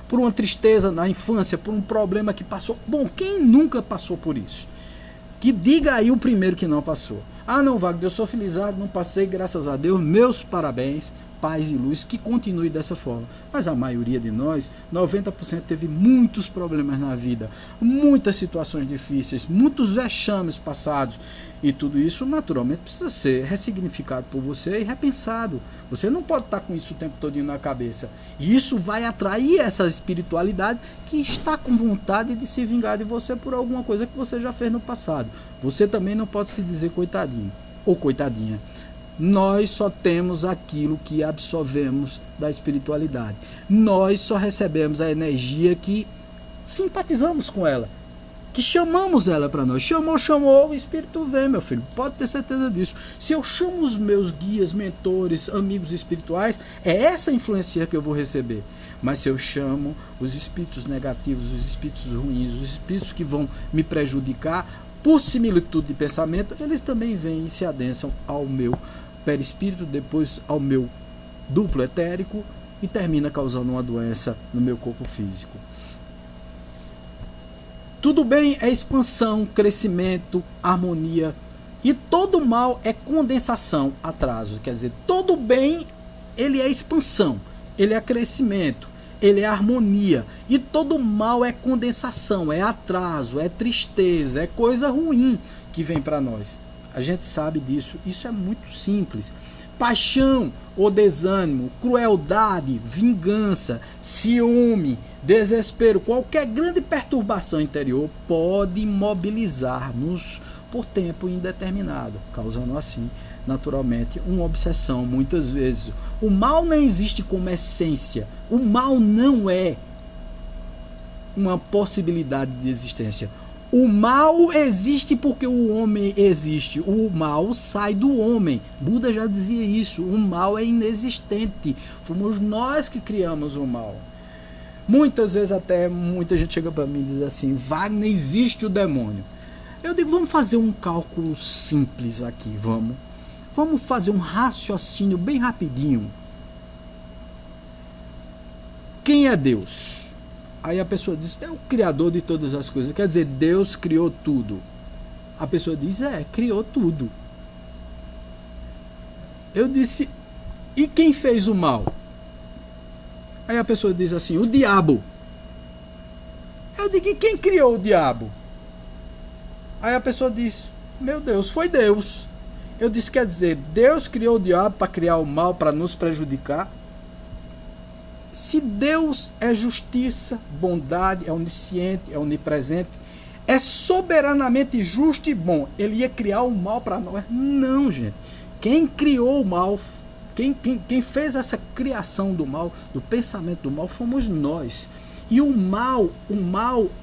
por uma tristeza na infância, por um problema que passou. Bom, quem nunca passou por isso? Que diga aí o primeiro que não passou. Ah não, Wagner, eu sou felizardo, não passei, graças a Deus, meus parabéns, paz e luz, que continue dessa forma. Mas a maioria de nós, 90%, teve muitos problemas na vida, muitas situações difíceis, muitos vexames passados. E tudo isso, naturalmente, precisa ser ressignificado por você e repensado. Você não pode estar com isso o tempo todo na cabeça. E isso vai atrair essa espiritualidade que está com vontade de se vingar de você por alguma coisa que você já fez no passado. Você também não pode se dizer coitadinho ou coitadinha. Nós só temos aquilo que absorvemos da espiritualidade. Nós só recebemos a energia que simpatizamos com ela, que chamamos ela para nós. Chamou, o espírito vem, meu filho. Pode ter certeza disso. Se eu chamo os meus guias, mentores, amigos espirituais, é essa influência que eu vou receber. Mas se eu chamo os espíritos negativos, os espíritos ruins, os espíritos que vão me prejudicar, por similitude de pensamento, eles também vêm e se adensam ao meu perispírito, depois ao meu duplo etérico, e termina causando uma doença no meu corpo físico. Tudo bem é expansão, crescimento, harmonia, e todo mal é condensação, atraso. Quer dizer, todo bem ele é expansão, ele é crescimento, ele é harmonia, e todo mal é condensação, é atraso, é tristeza, é coisa ruim que vem para nós. A gente sabe disso, isso é muito simples. Paixão ou desânimo, crueldade, vingança, ciúme, desespero, qualquer grande perturbação interior pode imobilizar-nos por tempo indeterminado, causando assim, naturalmente, uma obsessão. Muitas vezes o mal não existe como essência, o mal não é uma possibilidade de existência. O mal existe porque o homem existe. O mal sai do homem. Buda já dizia isso. O mal é inexistente. Fomos nós que criamos o mal. Muitas vezes até muita gente chega para mim e diz assim: Wagner, existe o demônio. Eu digo, vamos fazer um cálculo simples aqui, vamos fazer um raciocínio bem rapidinho. Quem é Deus? Aí a pessoa diz, é o criador de todas as coisas. Quer dizer, Deus criou tudo. A pessoa diz, criou tudo. Eu disse, e quem fez o mal? Aí a pessoa diz assim, o diabo. Eu digo, e quem criou o diabo? Aí a pessoa diz, meu Deus, foi Deus. Eu disse, quer dizer, Deus criou o diabo para criar o mal, para nos prejudicar? Se Deus é justiça, bondade, é onisciente, é onipresente, é soberanamente justo e bom, ele ia criar o mal para nós? Não, gente. Quem criou o mal, quem fez essa criação do mal, do pensamento do mal, fomos nós. E o mal,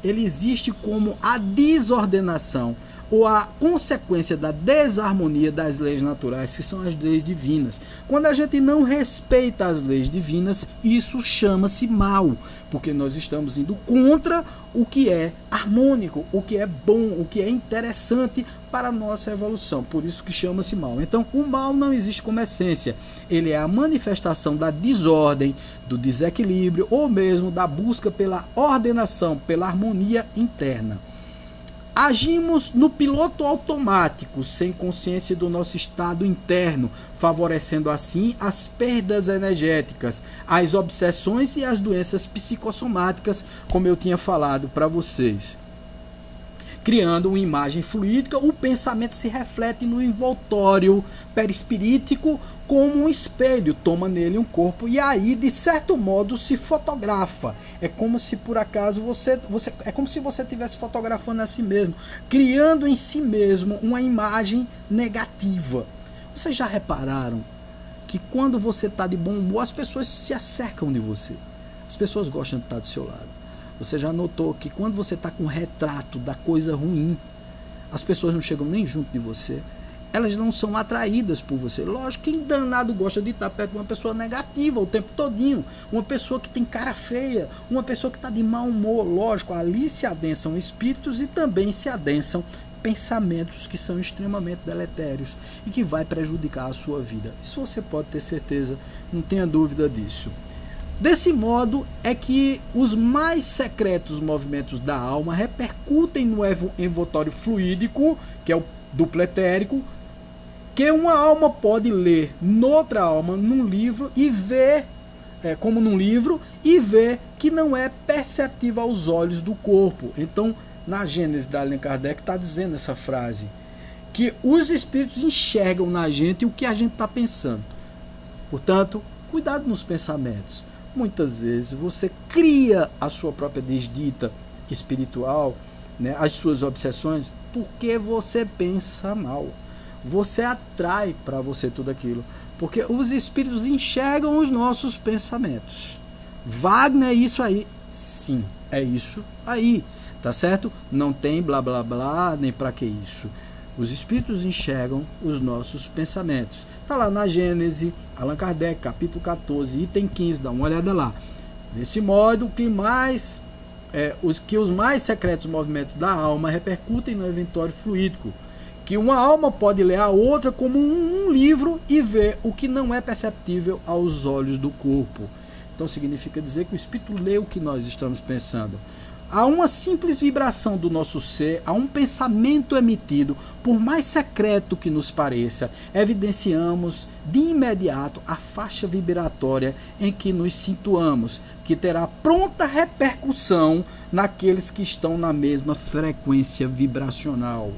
ele existe como a desordenação ou a consequência da desarmonia das leis naturais, que são as leis divinas. Quando a gente não respeita as leis divinas, isso chama-se mal, porque nós estamos indo contra o que é harmônico, o que é bom, o que é interessante para a nossa evolução. Por isso que chama-se mal. Então, o mal não existe como essência. Ele é a manifestação da desordem, do desequilíbrio, ou mesmo da busca pela ordenação, pela harmonia interna. Agimos no piloto automático, sem consciência do nosso estado interno, favorecendo assim as perdas energéticas, as obsessões e as doenças psicossomáticas, como eu tinha falado para vocês. Criando uma imagem fluídica, o pensamento se reflete no envoltório perispirítico como um espelho, toma nele um corpo e aí, de certo modo, se fotografa. É como se por acaso é como se você estivesse fotografando a si mesmo, criando em si mesmo uma imagem negativa. Vocês já repararam que quando você está de bom humor, as pessoas se acercam de você? As pessoas gostam de estar do seu lado. Você já notou que quando você está com um retrato da coisa ruim, as pessoas não chegam nem junto de você? Elas não são atraídas por você. Lógico, quem danado gosta de estar perto de uma pessoa negativa o tempo todinho, uma pessoa que tem cara feia, uma pessoa que está de mau humor. Lógico, ali se adensam espíritos e também se adensam pensamentos que são extremamente deletérios e que vai prejudicar a sua vida. Isso você pode ter certeza, não tenha dúvida disso. Desse modo é que os mais secretos movimentos da alma repercutem no envoltório fluídico, que é o duplo etérico, que uma alma pode ler noutra alma, num livro, e ver, como num livro, e ver que não é perceptível aos olhos do corpo. Então, na Gênese da Allan Kardec está dizendo essa frase, que os espíritos enxergam na gente o que a gente está pensando. Portanto, cuidado nos pensamentos. Muitas vezes você cria a sua própria desdita espiritual, né, as suas obsessões, porque você pensa mal. Você atrai para você tudo aquilo, porque os espíritos enxergam os nossos pensamentos. Wagner, é isso aí? Sim, é isso aí, tá certo? Não tem blá blá blá, nem para que isso. Os espíritos enxergam os nossos pensamentos. Está lá na Gênese, Allan Kardec, capítulo 14, item 15, dá uma olhada lá. Desse modo, os mais secretos movimentos da alma repercutem no envoltório fluídico, que uma alma pode ler a outra como um livro e ver o que não é perceptível aos olhos do corpo. Então significa dizer que o espírito lê o que nós estamos pensando. Há uma simples vibração do nosso ser, há um pensamento emitido, por mais secreto que nos pareça, evidenciamos de imediato a faixa vibratória em que nos situamos, que terá pronta repercussão naqueles que estão na mesma frequência vibracional.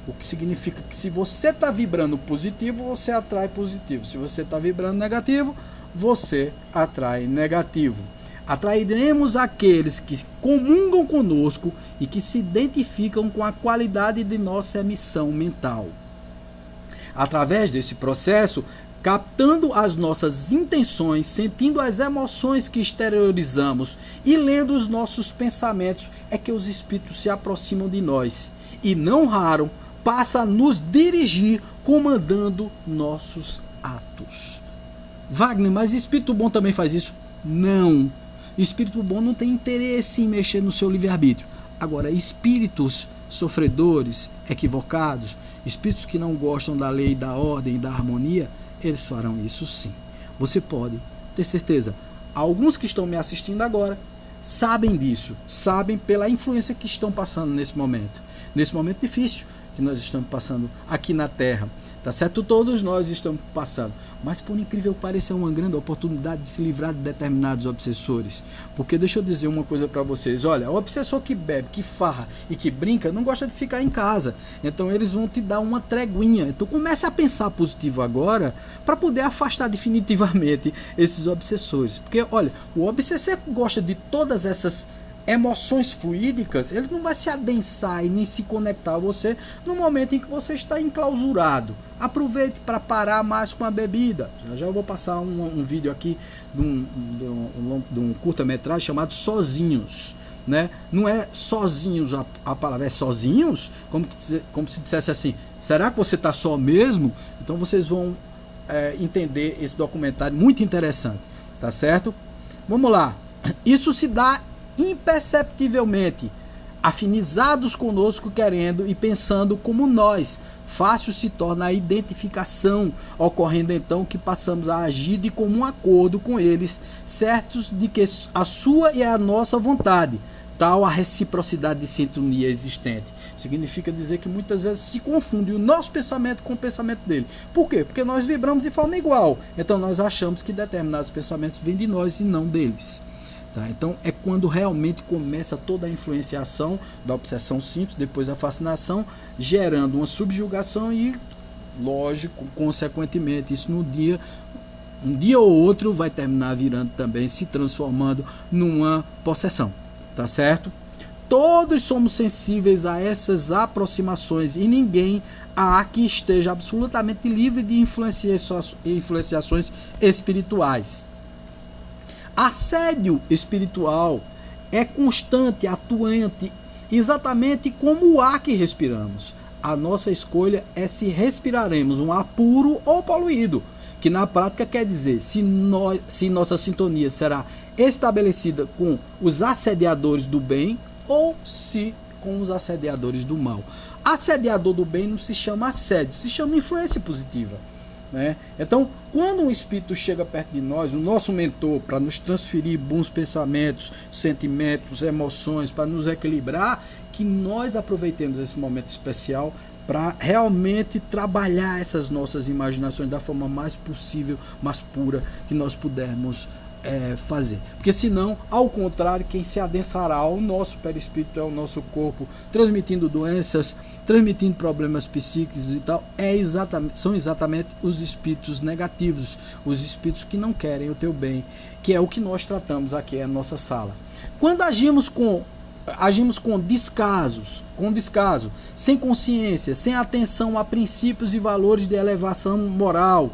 O que significa que se você está vibrando positivo, você atrai positivo. Se você está vibrando negativo, você atrai negativo. Atrairemos aqueles que comungam conosco e que se identificam com a qualidade de nossa emissão mental. Através desse processo, captando as nossas intenções, sentindo as emoções que exteriorizamos e lendo os nossos pensamentos, é que os espíritos se aproximam de nós e, não raro, passa a nos dirigir comandando nossos atos. Wagner, mas espírito bom também faz isso? Não. Espírito bom não tem interesse em mexer no seu livre-arbítrio. Agora, espíritos sofredores, equivocados, espíritos que não gostam da lei, da ordem e da harmonia, eles farão isso sim. Você pode ter certeza. Alguns que estão me assistindo agora sabem disso, sabem pela influência que estão passando nesse momento difícil que nós estamos passando aqui na Terra. Tá certo? Todos nós estamos passando. Mas por incrível que pareça, é uma grande oportunidade de se livrar de determinados obsessores. Porque deixa eu dizer uma coisa para vocês. Olha, o obsessor que bebe, que farra e que brinca, não gosta de ficar em casa. Então eles vão te dar uma treguinha. Então comece a pensar positivo agora para poder afastar definitivamente esses obsessores. Porque, olha, o obsessor que gosta de todas essas emoções fluídicas, ele não vai se adensar e nem se conectar a você no momento em que você está enclausurado. Aproveite para parar mais com a bebida. Já eu vou passar um vídeo aqui de um curta-metragem chamado Sozinhos. Né? Não é sozinhos a palavra, é sozinhos, como se dissesse assim, será que você está só mesmo? Então vocês vão entender esse documentário muito interessante, tá certo? Vamos lá. Isso se dá imperceptivelmente, afinizados conosco, querendo e pensando como nós. Fácil se torna a identificação, ocorrendo então que passamos a agir de comum acordo com eles, certos de que a sua e a nossa vontade, tal a reciprocidade de sintonia existente? Significa dizer que muitas vezes se confunde o nosso pensamento com o pensamento dele. Por quê? Porque nós vibramos de forma igual. Então nós achamos que determinados pensamentos vêm de nós e não deles. Tá? Então é quando realmente começa toda a influenciação da obsessão simples, depois a fascinação, gerando uma subjugação e, lógico, consequentemente, isso um dia ou outro vai terminar virando também, se transformando numa possessão. Tá certo? Todos somos sensíveis a essas aproximações e ninguém há que esteja absolutamente livre de influenciações espirituais. Assédio espiritual é constante, atuante, exatamente como o ar que respiramos. A nossa escolha é se respiraremos um ar puro ou poluído, que na prática quer dizer se nossa sintonia será estabelecida com os assediadores do bem ou se com os assediadores do mal. Assediador do bem não se chama assédio, se chama influência positiva. Né? Então, quando um espírito chega perto de nós, o nosso mentor, para nos transferir bons pensamentos, sentimentos, emoções, para nos equilibrar, que nós aproveitemos esse momento especial para realmente trabalhar essas nossas imaginações da forma mais possível, mais pura que nós pudermos fazer. Porque senão, ao contrário, quem se adensará ao nosso perispírito, ao nosso corpo, transmitindo doenças, transmitindo problemas psíquicos e tal, são exatamente os espíritos negativos, os espíritos que não querem o teu bem, que é o que nós tratamos aqui na nossa sala. Quando agimos com descaso, sem consciência, sem atenção a princípios e valores de elevação moral,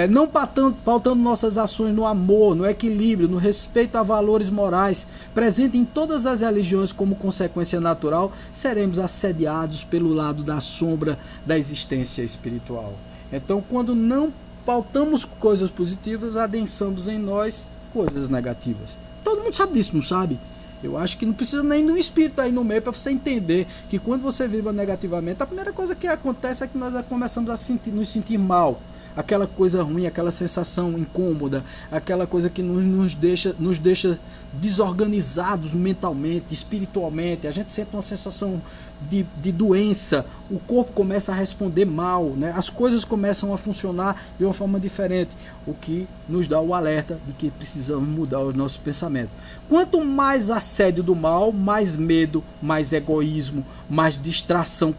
não pautando nossas ações no amor, no equilíbrio, no respeito a valores morais, presente em todas as religiões como consequência natural, seremos assediados pelo lado da sombra da existência espiritual. Então, quando não pautamos coisas positivas, adensamos em nós coisas negativas. Todo mundo sabe disso, não sabe? Eu acho que não precisa nem de um espírito aí no meio para você entender que quando você vibra negativamente, a primeira coisa que acontece é que nós começamos a nos sentir mal. Aquela coisa ruim, aquela sensação incômoda, aquela coisa que nos deixa desorganizados mentalmente, espiritualmente. A gente sente uma sensação de doença, o corpo começa a responder mal, né? As coisas começam a funcionar de uma forma diferente, o que nos dá o alerta de que precisamos mudar os nossos pensamentos. Quanto mais assédio do mal, mais medo, mais egoísmo, mais distração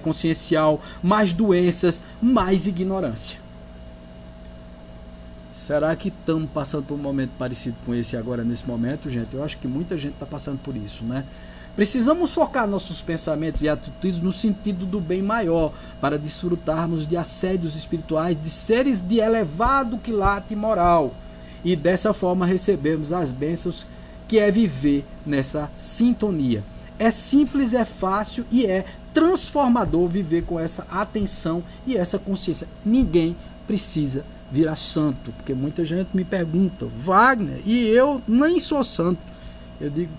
consciencial, mais doenças, mais ignorância. Será que estamos passando por um momento parecido com esse agora, nesse momento, gente? Eu acho que muita gente está passando por isso, né? Precisamos focar nossos pensamentos e atitudes no sentido do bem maior, para desfrutarmos de assédios espirituais de seres de elevado quilate moral. E dessa forma recebermos as bênçãos que é viver nessa sintonia. É simples, é fácil e é transformador viver com essa atenção e essa consciência. Ninguém precisa virar santo, porque muita gente me pergunta, Wagner, e eu nem sou santo. Eu digo,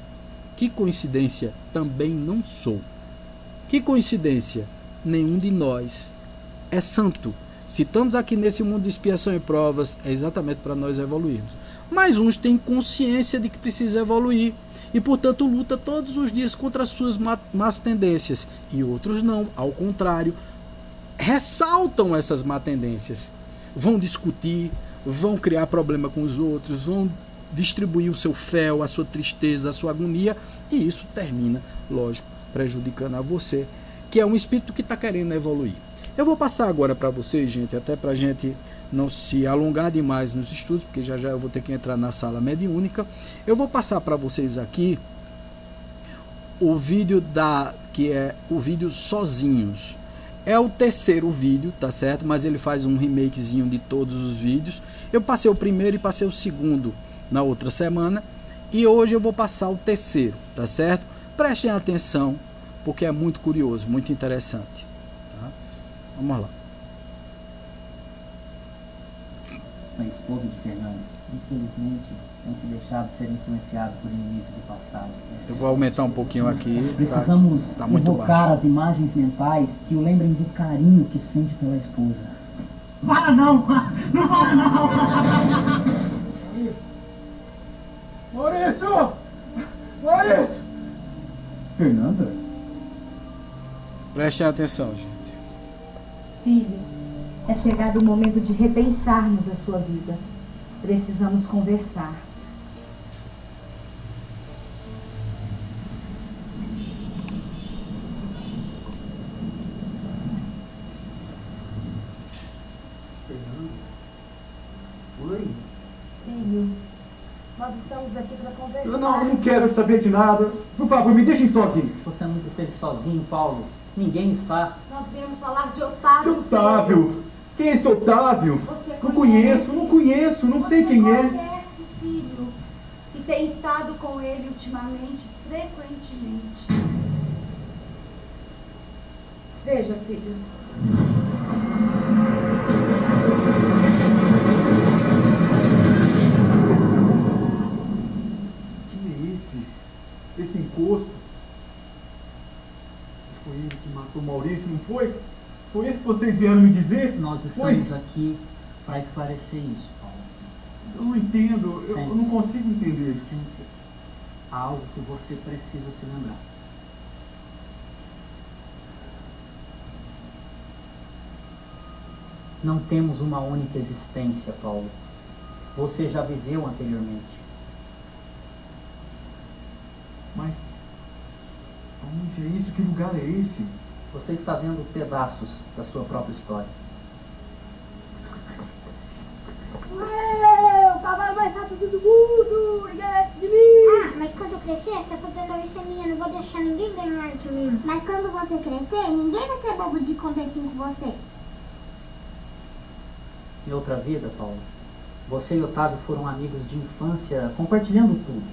que coincidência, também não sou. Que coincidência, nenhum de nós é santo. Se estamos aqui nesse mundo de expiação e provas, é exatamente para nós evoluirmos. Mas uns têm consciência de que precisa evoluir e, portanto, luta todos os dias contra as suas más tendências, e outros não, ao contrário, ressaltam essas más tendências. Vão discutir, vão criar problema com os outros, vão distribuir o seu fel, a sua tristeza, a sua agonia, e isso termina, lógico, prejudicando a você, que é um espírito que está querendo evoluir. Eu vou passar agora para vocês, gente, até para a gente não se alongar demais nos estudos, porque já eu vou ter que entrar na sala mediúnica. Eu vou passar para vocês aqui o vídeo que é o vídeo Sozinhos. É o terceiro vídeo, tá certo? Mas ele faz um remakezinho de todos os vídeos. Eu passei o primeiro e passei o segundo na outra semana. E hoje eu vou passar o terceiro, tá certo? Prestem atenção, porque é muito curioso, muito interessante. Tá? Vamos lá. A esposa de Fernando, infelizmente, tem se deixado ser influenciado por inimigos do passado. Eu vou aumentar um pouquinho aqui. Precisamos tá muito evocar baixo. as imagens mentais que o lembrem do carinho que sente pela esposa. Para não! Não para não! Maurício! Maurício! Fernanda? Prestem atenção, gente. Filho, é chegado o momento de repensarmos a sua vida. Precisamos conversar. Mãe? Filho, nós estamos aqui para conversar. Eu não quero saber de nada. Por favor, me deixem sozinho. Você nunca esteve sozinho, Paulo. Ninguém está. Nós viemos falar de Otávio. Otávio? Quem é esse Otávio? Você Não conheço, não sei quem Você é. conhece, filho. E tem estado com ele ultimamente, frequentemente. Veja, filho. Quem é esse? Esse encosto? Foi ele que matou o Maurício, não foi? Foi isso que vocês vieram me dizer? Nós estamos aqui para esclarecer isso, Paulo. Eu não entendo, eu não consigo entender. Sente-se. Há algo que você precisa se lembrar. Não temos uma única existência, Paulo. Você já viveu anteriormente. Mas aonde é isso? Que lugar é esse? Você está vendo pedaços da sua própria história. O cavalo mais rápido do mundo! Esquece de mim! Ah, mas quando eu crescer, essa protagonista é minha, eu não vou deixar ninguém ganhar de mim. Mas quando você crescer, ninguém vai ser bobo de competir com você. Em outra vida, Paulo, você e Otávio foram amigos de infância, compartilhando tudo,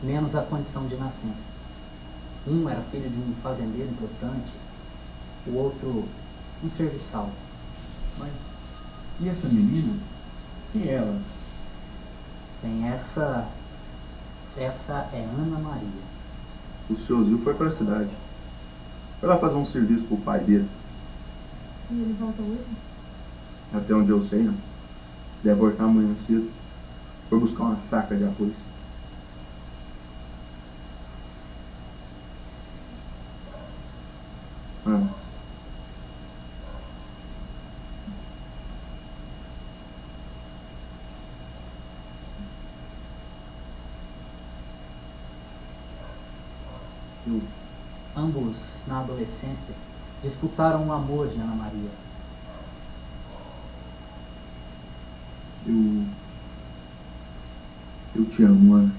menos a condição de nascença. Um era filho de um fazendeiro importante, o outro um serviçal. Mas e essa menina? Quem é ela? Bem, essa é Ana Maria. O seu Zil foi para a cidade. Foi lá fazer um serviço pro pai dele. E ele volta hoje? Até onde eu sei, não. Deve voltar amanhã cedo. Foi buscar uma saca de arroz. Ana. Ambos, na adolescência, disputaram o amor de Ana Maria. Eu te amo, Ana.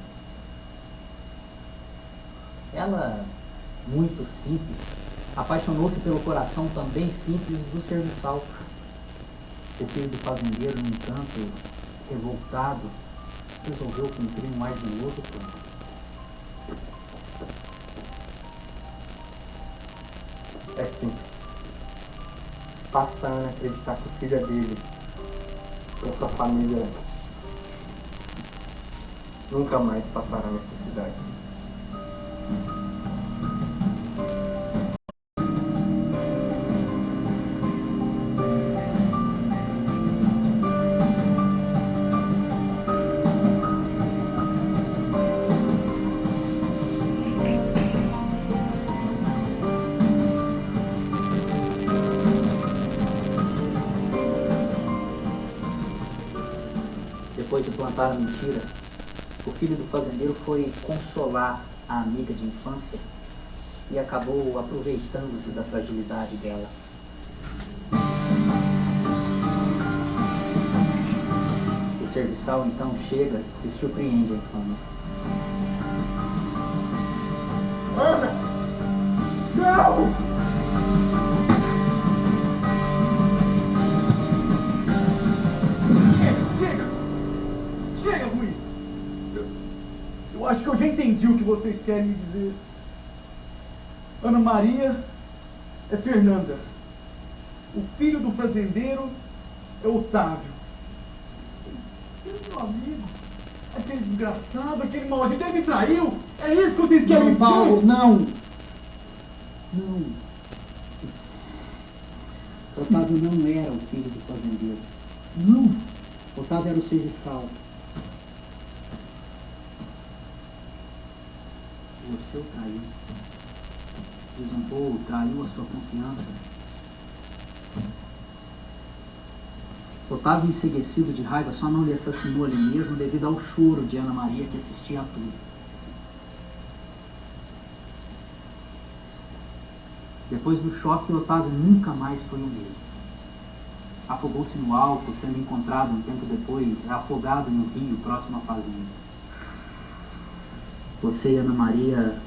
Ela, muito simples, apaixonou-se pelo coração também simples do serviçal. O filho do fazendeiro, no entanto, revoltado, resolveu cumprir um ardiloso plano. É simples. Faça a Ana acreditar que a filha dele e a sua família nunca mais passará necessidade. Depois de plantar a mentira, o filho do fazendeiro foi consolar a amiga de infância e acabou aproveitando-se da fragilidade dela. O serviçal então chega e surpreende a infâmia. Ana! Não! Chega com isso! Eu acho que eu já entendi o que vocês querem me dizer. Ana Maria é Fernanda. O filho do fazendeiro é Otávio. Ele é meu amigo. Aquele desgraçado, aquele maldito, ele me traiu. É isso que vocês querem me dizer? Paulo, não! Não! Otávio não era o filho do fazendeiro. Não. Otávio era o serviçal. Você o traiu. desonrou, traiu a sua confiança. Otávio, enseguecido de raiva, só não lhe assassinou ali mesmo devido ao choro de Ana Maria, que assistia a tudo. Depois do choque, Otávio nunca mais foi o mesmo. Afogou-se no álcool, sendo encontrado um tempo depois, afogado em um rio próximo à fazenda. Você e Ana Maria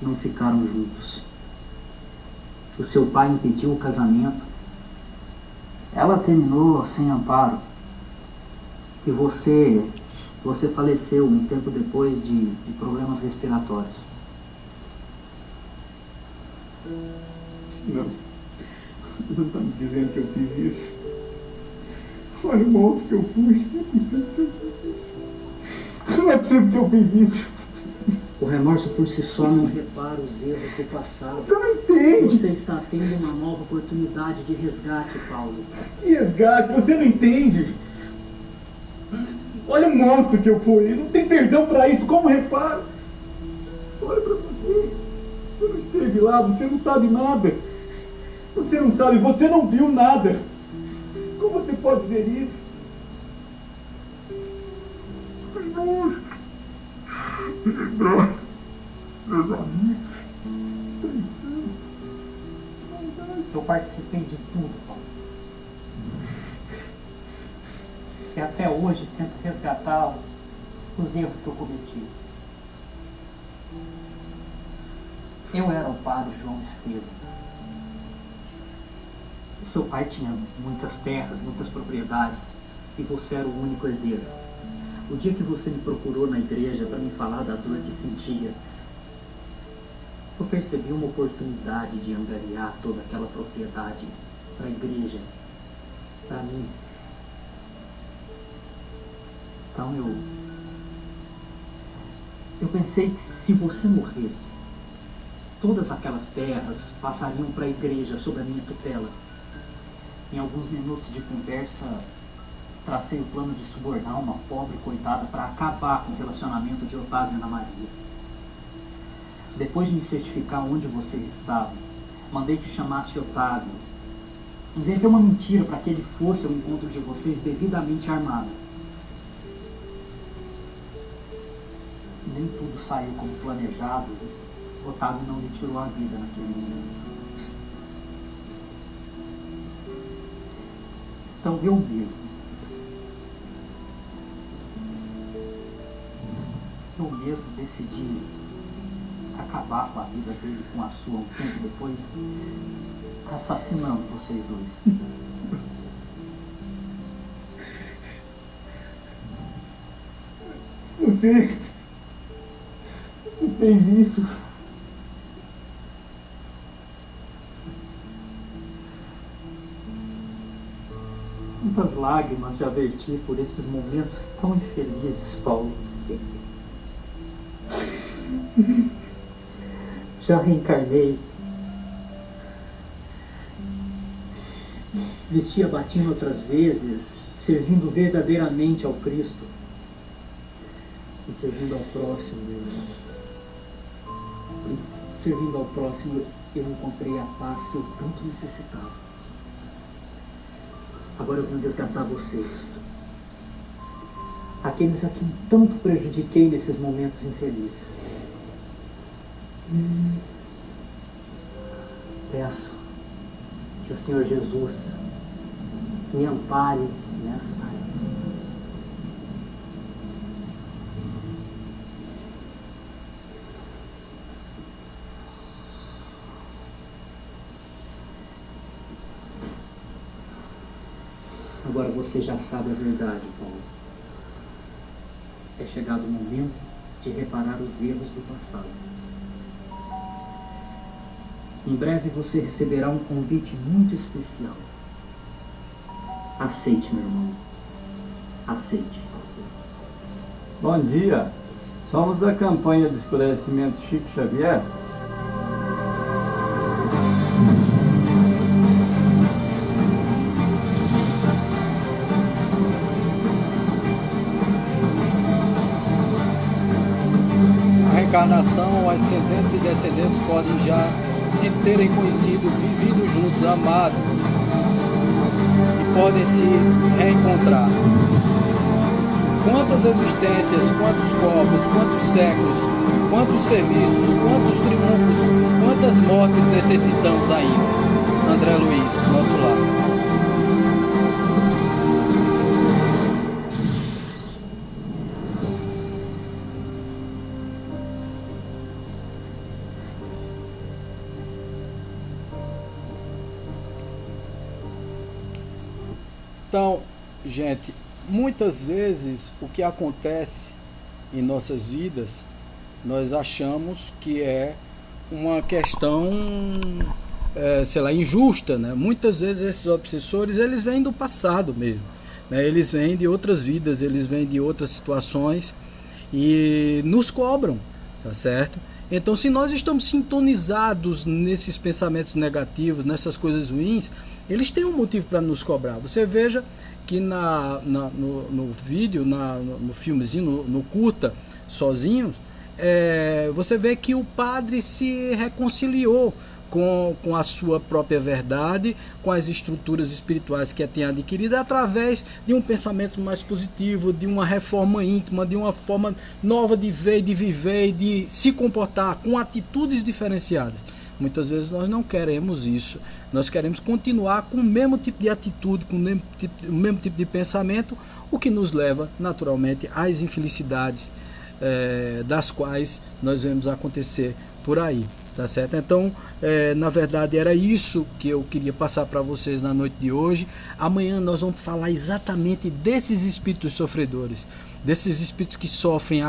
não ficaram juntos. O seu pai impediu o casamento. Ela terminou sem amparo. E você faleceu um tempo depois de problemas respiratórios. Não. Você não está me dizendo que eu fiz isso. Olha o monstro que eu fui. Não é possível que eu fiz isso. Não é possível que eu fiz isso. O remorso por si só não repara os erros do passado. Você não entende. Você está tendo uma nova oportunidade de resgate, Paulo. Que resgate? Você não entende. Olha o monstro que eu fui. Não tem perdão para isso. Como reparo? Olha para você. Você não esteve lá. Você não sabe nada. Você não sabe. Você não viu nada. Como você pode dizer isso? Lembrar meus amigos. Eu participei de tudo, Paulo. E até hoje tento resgatar os erros que eu cometi. Eu era o padre João Estevam. O seu pai tinha muitas terras, muitas propriedades, e você era o único herdeiro. O dia que você me procurou na igreja para me falar da dor que sentia, eu percebi uma oportunidade de angariar toda aquela propriedade para a igreja, para mim. Então eu pensei que se você morresse, todas aquelas terras passariam para a igreja sob a minha tutela. Em alguns minutos de conversa, tracei o plano de subornar uma pobre coitada para acabar com o relacionamento de Otávio e Ana Maria. Depois de me certificar onde vocês estavam, mandei que chamasse Otávio. Inventei uma mentira para que ele fosse ao encontro de vocês devidamente armado. Nem tudo saiu como planejado. Otávio não lhe tirou a vida naquele momento. Então eu mesmo decidi acabar com a vida dele, com a sua, um tempo depois, assassinando vocês dois. Você fez isso. Muitas lágrimas já verti por esses momentos tão infelizes, Paulo. Já reencarnei. Vesti a batina outras vezes, servindo verdadeiramente ao Cristo e servindo ao próximo. Servindo ao próximo, eu encontrei a paz que eu tanto necessitava. Agora eu vim resgatar vocês, aqueles a quem tanto prejudiquei nesses momentos infelizes. Peço que o Senhor Jesus me ampare nessa tarefa. Agora você já sabe a verdade, Paulo. É chegado o momento de reparar os erros do passado. Em breve você receberá um convite muito especial. Aceite, meu irmão. Aceite. Bom dia. Somos da campanha de esclarecimento Chico Xavier. A reencarnação, ascendentes e descendentes podem já se terem conhecido, vivido juntos, amado, e podem se reencontrar. Quantas existências, quantos corpos, quantos séculos, quantos serviços, quantos triunfos, quantas mortes necessitamos ainda? André Luiz, nosso lar. Então, gente, muitas vezes o que acontece em nossas vidas, nós achamos que é uma questão, sei lá, injusta, né? Muitas vezes esses obsessores, eles vêm do passado mesmo, né? Eles vêm de outras vidas, eles vêm de outras situações e nos cobram, tá certo? Então, se nós estamos sintonizados nesses pensamentos negativos, nessas coisas ruins, eles têm um motivo para nos cobrar. Você veja que no vídeo, no filmezinho, no curta, Sozinhos, você vê que o padre se reconciliou com a sua própria verdade, com as estruturas espirituais que tem adquirido, através de um pensamento mais positivo, de uma reforma íntima, de uma forma nova de ver, de viver e de se comportar com atitudes diferenciadas. Muitas vezes nós não queremos isso, nós queremos continuar com o mesmo tipo de atitude, com o mesmo tipo de pensamento, o que nos leva naturalmente às infelicidades das quais nós vemos acontecer por aí, tá certo? Então, na verdade era isso que eu queria passar para vocês na noite de hoje. Amanhã nós vamos falar exatamente desses espíritos sofredores, desses espíritos que sofrem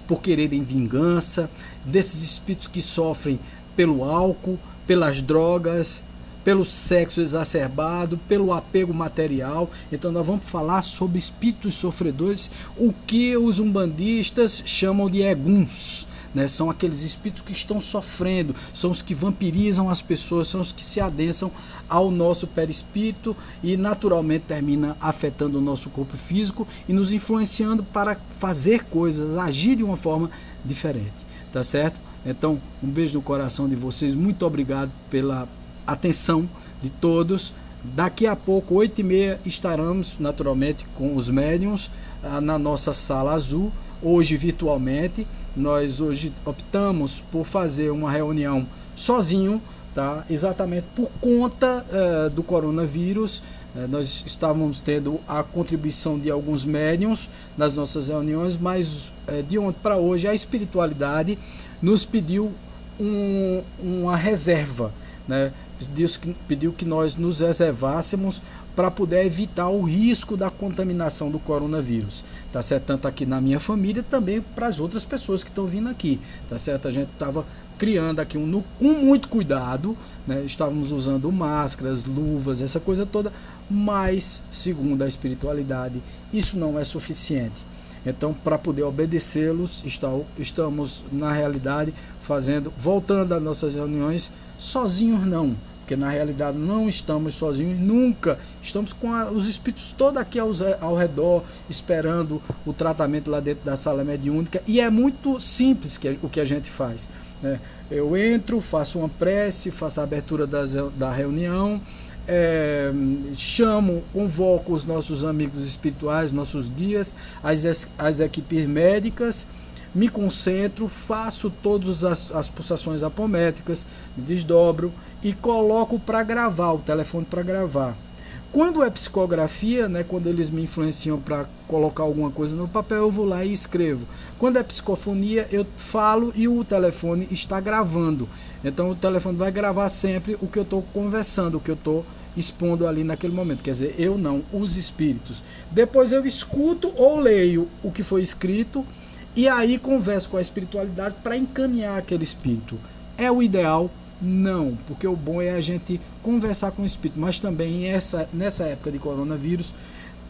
por quererem vingança, desses espíritos que sofrem pelo álcool, pelas drogas, pelo sexo exacerbado, pelo apego material. Então nós vamos falar sobre espíritos sofredores, o que os umbandistas chamam de eguns, né? São aqueles espíritos que estão sofrendo, são os que vampirizam as pessoas, são os que se adensam ao nosso perispírito e naturalmente termina afetando o nosso corpo físico e nos influenciando para fazer coisas, agir de uma forma diferente, tá certo? Então, um beijo no coração de vocês, muito obrigado pela atenção de todos. Daqui a pouco, 8h30, estaremos naturalmente com os médiuns na nossa sala azul, hoje virtualmente. Nós hoje optamos por fazer uma reunião sozinho, tá? Exatamente por conta do coronavírus. Nós estávamos tendo a contribuição de alguns médiuns nas nossas reuniões, mas de ontem para hoje a espiritualidade nos pediu uma reserva, né? Pediu que nós nos reservássemos para poder evitar o risco da contaminação do coronavírus, tá certo? Tanto aqui na minha família, também para as outras pessoas que estão vindo aqui, tá certo? A gente estava criando aqui com muito cuidado, né? Estávamos usando máscaras, luvas, essa coisa toda, mas segundo a espiritualidade isso não é suficiente. Então, para poder obedecê-los, estamos na realidade voltando às nossas reuniões sozinhos, não, porque na realidade não estamos sozinhos nunca, estamos com os espíritos todos aqui ao redor, esperando o tratamento lá dentro da sala mediúnica, e é muito simples o que a gente faz, né? Eu entro, faço uma prece, faço a abertura da reunião, convoco os nossos amigos espirituais, nossos guias, as equipes médicas, me concentro, faço todas as pulsações apométricas, me desdobro e coloco para gravar, o telefone para gravar. Quando é psicografia, né, quando eles me influenciam para colocar alguma coisa no papel, eu vou lá e escrevo. Quando é psicofonia, eu falo e o telefone está gravando. Então o telefone vai gravar sempre o que eu estou conversando, o que eu estou expondo ali naquele momento. Quer dizer, eu não, os espíritos. Depois eu escuto ou leio o que foi escrito e aí converso com a espiritualidade para encaminhar aquele espírito. É o ideal? Não, porque o bom é a gente conversar com o espírito, mas também nessa época de coronavírus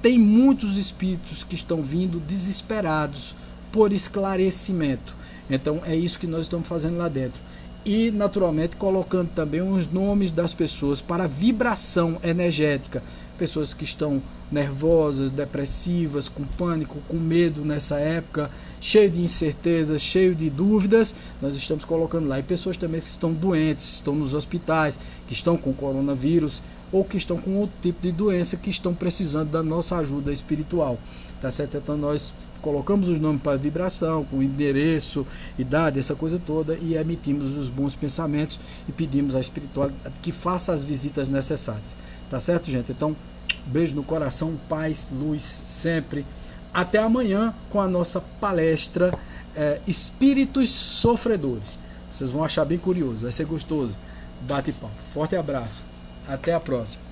tem muitos espíritos que estão vindo desesperados por esclarecimento. Então é isso que nós estamos fazendo lá dentro. E naturalmente colocando também os nomes das pessoas para vibração energética, pessoas que estão nervosas, depressivas, com pânico, com medo nessa época, cheio de incertezas, cheio de dúvidas, nós estamos colocando lá. E pessoas também que estão doentes, estão nos hospitais, que estão com coronavírus ou que estão com outro tipo de doença, que estão precisando da nossa ajuda espiritual, tá certo? Então nós colocamos os nomes para vibração, com endereço, idade, essa coisa toda, e emitimos os bons pensamentos e pedimos à espiritualidade que faça as visitas necessárias, tá certo, gente? Então, beijo no coração, paz, luz sempre. Até amanhã com a nossa palestra Espíritos Sofredores. Vocês vão achar bem curioso, vai ser gostoso. Bate-papo. Forte abraço. Até a próxima.